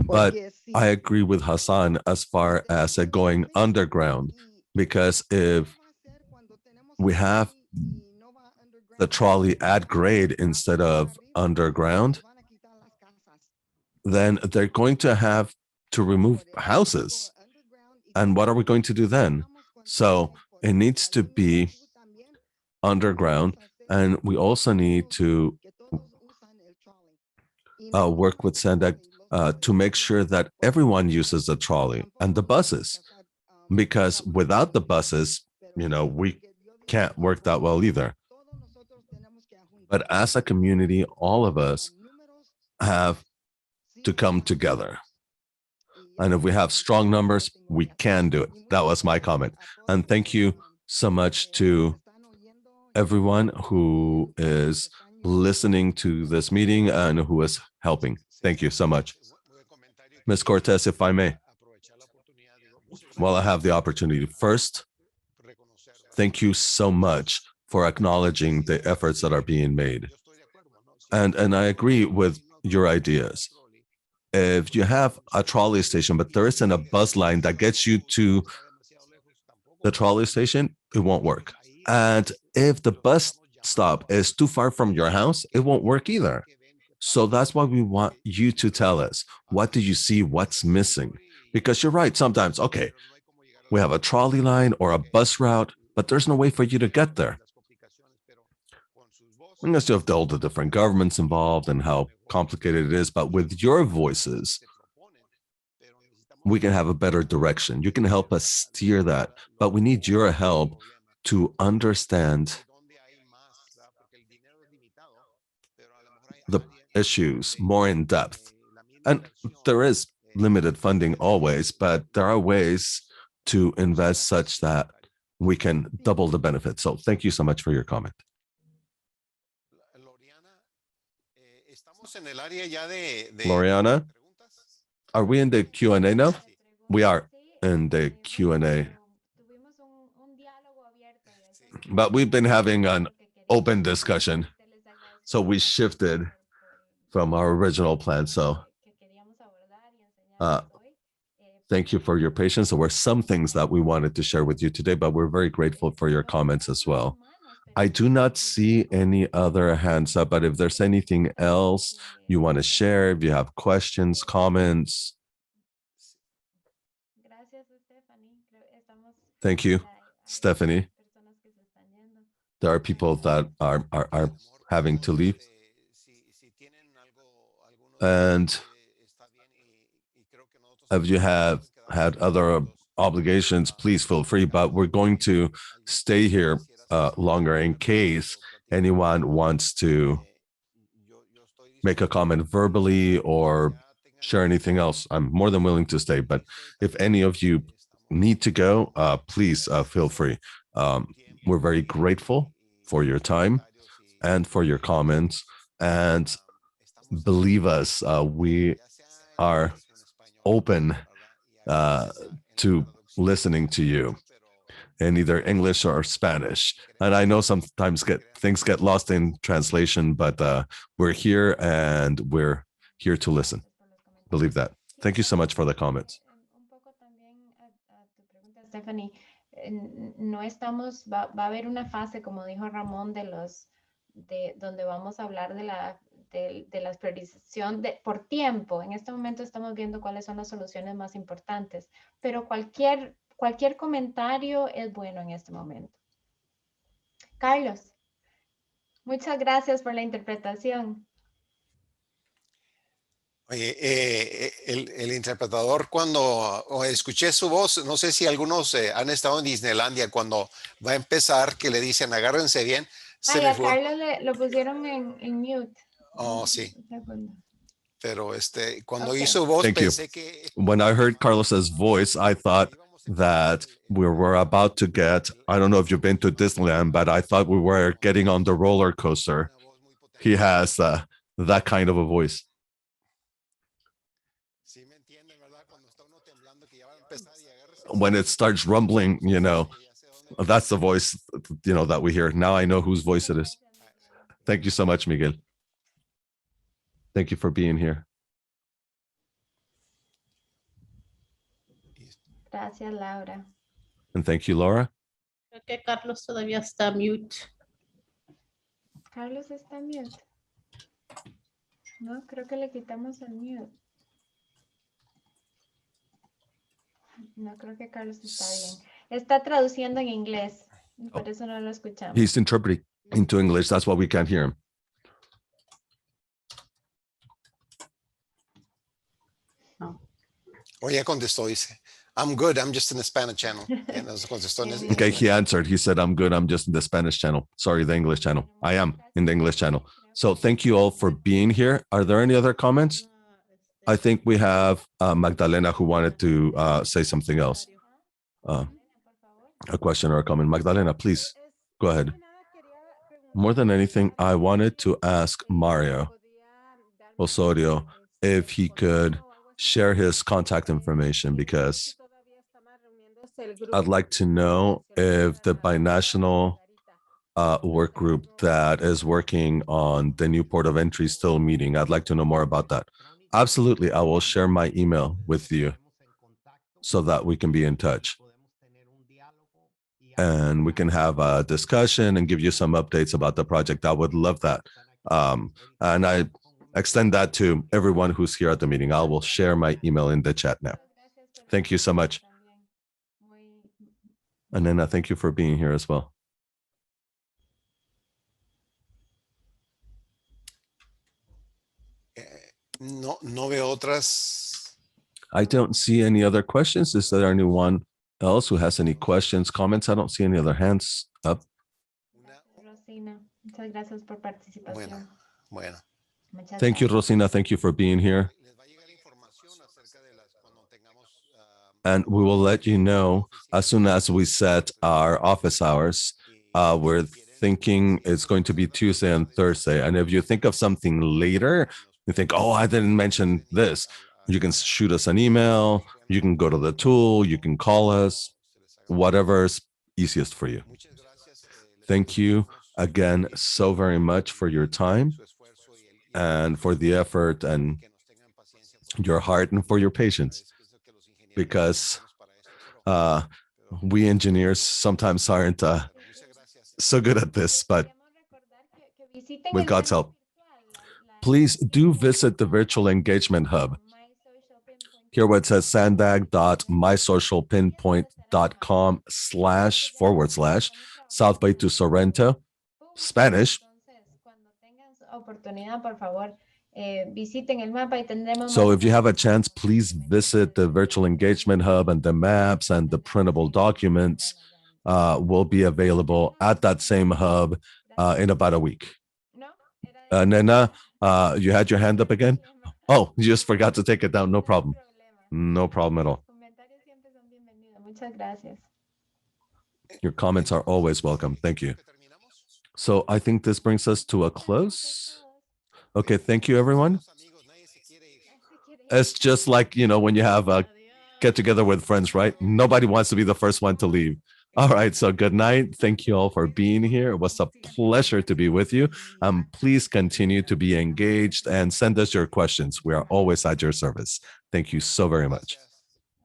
But I agree with Hassan as far as going underground, because if we have the trolley at grade instead of underground, then they're going to have to remove houses. And what are we going to do then? So it needs to be underground, and we also need to work with Sandak to make sure that everyone uses the trolley and the buses, because without the buses, we can't work that well either. But as a community, all of us have to come together. And if we have strong numbers, we can do it. That was my comment. And thank you so much to everyone who is listening to this meeting and who is helping. Thank you so much. Ms. Cortez, if I may. While I have the opportunity, first, thank you so much for acknowledging the efforts that are being made. And I agree with your ideas. If you have a trolley station, but there isn't a bus line that gets you to the trolley station, it won't work. And if the bus stop is too far from your house, it won't work either. So that's why we want you to tell us, what do you see, what's missing? Because you're right, sometimes, okay, we have a trolley line or a bus route, but there's no way for you to get there. Unless you have all the different governments involved and how complicated it is, but with your voices, we can have a better direction. You can help us steer that, but we need your help to understand the issues more in depth. And there is limited funding always, but there are ways to invest such that we can double the benefits. So thank you so much for your comment. Loriana, are we in the Q&A now? We are in the Q&A. But we've been having an open discussion. So we shifted from our original plan. So thank you for your patience. There were some things that we wanted to share with you today, but we're very grateful for your comments as well. I do not see any other hands up, but if there's anything else you want to share, if you have questions, comments. Thank you, Stephanie. There are people that are having to leave. And if you have had other obligations, please feel free, but we're going to stay here longer in case anyone wants to make a comment verbally or share anything else. I'm more than willing to stay, but if any of you need to go, please feel free. We're very grateful for your time and for your comments, and believe us, we are open to listening to you in either English or Spanish. And I know sometimes things get lost in translation, but we're here and we're here to listen. Believe that. Thank you so much for the comments. Stephanie, no estamos, va a haber una fase, como dijo Ramón, donde vamos a hablar de la priorización por tiempo. En este momento estamos viendo cuáles son las soluciones más importantes, pero cualquier comentario es bueno en este momento. Carlos, muchas gracias por la interpretación. Oye, el interpretador cuando escuché su voz, no sé si algunos han estado en Disneylandia cuando va a empezar, que le dicen agárrense bien, se Ay, me a fue. Carlos lo pusieron en mute. Oh, sí. Un segundo. Pero cuando Okay. hizo voz Thank you. pensé que When I heard Carlos's voice, I thought that we were about to get, I don't know if you've been to Disneyland, but I thought we were getting on the roller coaster. He has that kind of a voice. sí me entienden, ¿verdad? Cuando está uno temblando que ya va a empezar y agárrese. When it starts rumbling, you know, that's the voice, you know, that we hear. Now I know whose voice it is. Thank you so much, Miguel. Thank you for being here. Gracias, Laura. And thank you, Laura. Creo que Carlos todavía está mute. Carlos está mute. No, creo que le quitamos el mute. No, creo que Carlos está bien. Está traduciendo en inglés. Y por eso no lo escuchamos. He's interpreting into English. That's why we can't hear him. O ya contestó, dice, I'm good, I'm just in the Spanish channel. Ya nos contestó en Okay, he español. answered. He said, I'm good. I'm just in the Spanish channel. Sorry, the English channel. I am in the English channel. So thank you all for being here. Are there any other comments? I think we have Magdalena who wanted to say something else. A question or a comment. Magdalena, please go ahead. More than anything, I wanted to ask Mario Osorio if he could share his contact information, because I'd like to know if the binational work group that is working on the new port of entry is still meeting. I'd like to know more about that. Absolutely. I will share my email with you so that we can be in touch. And we can have a discussion and give you some updates about the project. I would love that. And I extend that to everyone who's here at the meeting. I will share my email in the chat now. Thank you so much. And then I thank you for being here as well. No veo otras. I don't see any other questions. Is there anyone else who has any questions, comments? I don't see any other hands up. Rosina, muchas gracias por participación. Bueno. Muchas Thank you, gracias. Rosina. Thank you for being here. And we will let you know as soon as we set our office hours. We're thinking it's going to be Tuesday and Thursday. And if you think of something later, you think, oh, I didn't mention this, you can shoot us an email, you can go to the tool, you can call us, whatever's easiest for you. Thank you again so very much for your time and for the effort and your heart and for your patience, because we engineers sometimes aren't so good at this, but with God's help. Please do visit the virtual engagement hub. Here where it says sandag.mysocialpinpoint.com/ South Bay to Sorrento, Spanish. So if you have a chance, please visit the virtual engagement hub, and the maps and the printable documents will be available at that same hub in about a week. Nena, you had your hand up again? Oh, you just forgot to take it down. No problem. No problem at all. Your comments are always welcome. Thank you. So I think this brings us to a close. Okay, thank you, everyone. It's just like, you know, when you have a get together with friends, right? Nobody wants to be the first one to leave. All right, so good night. Thank you all for being here. It was a pleasure to be with you. Please continue to be engaged and send us your questions. We are always at your service. Thank you so very much.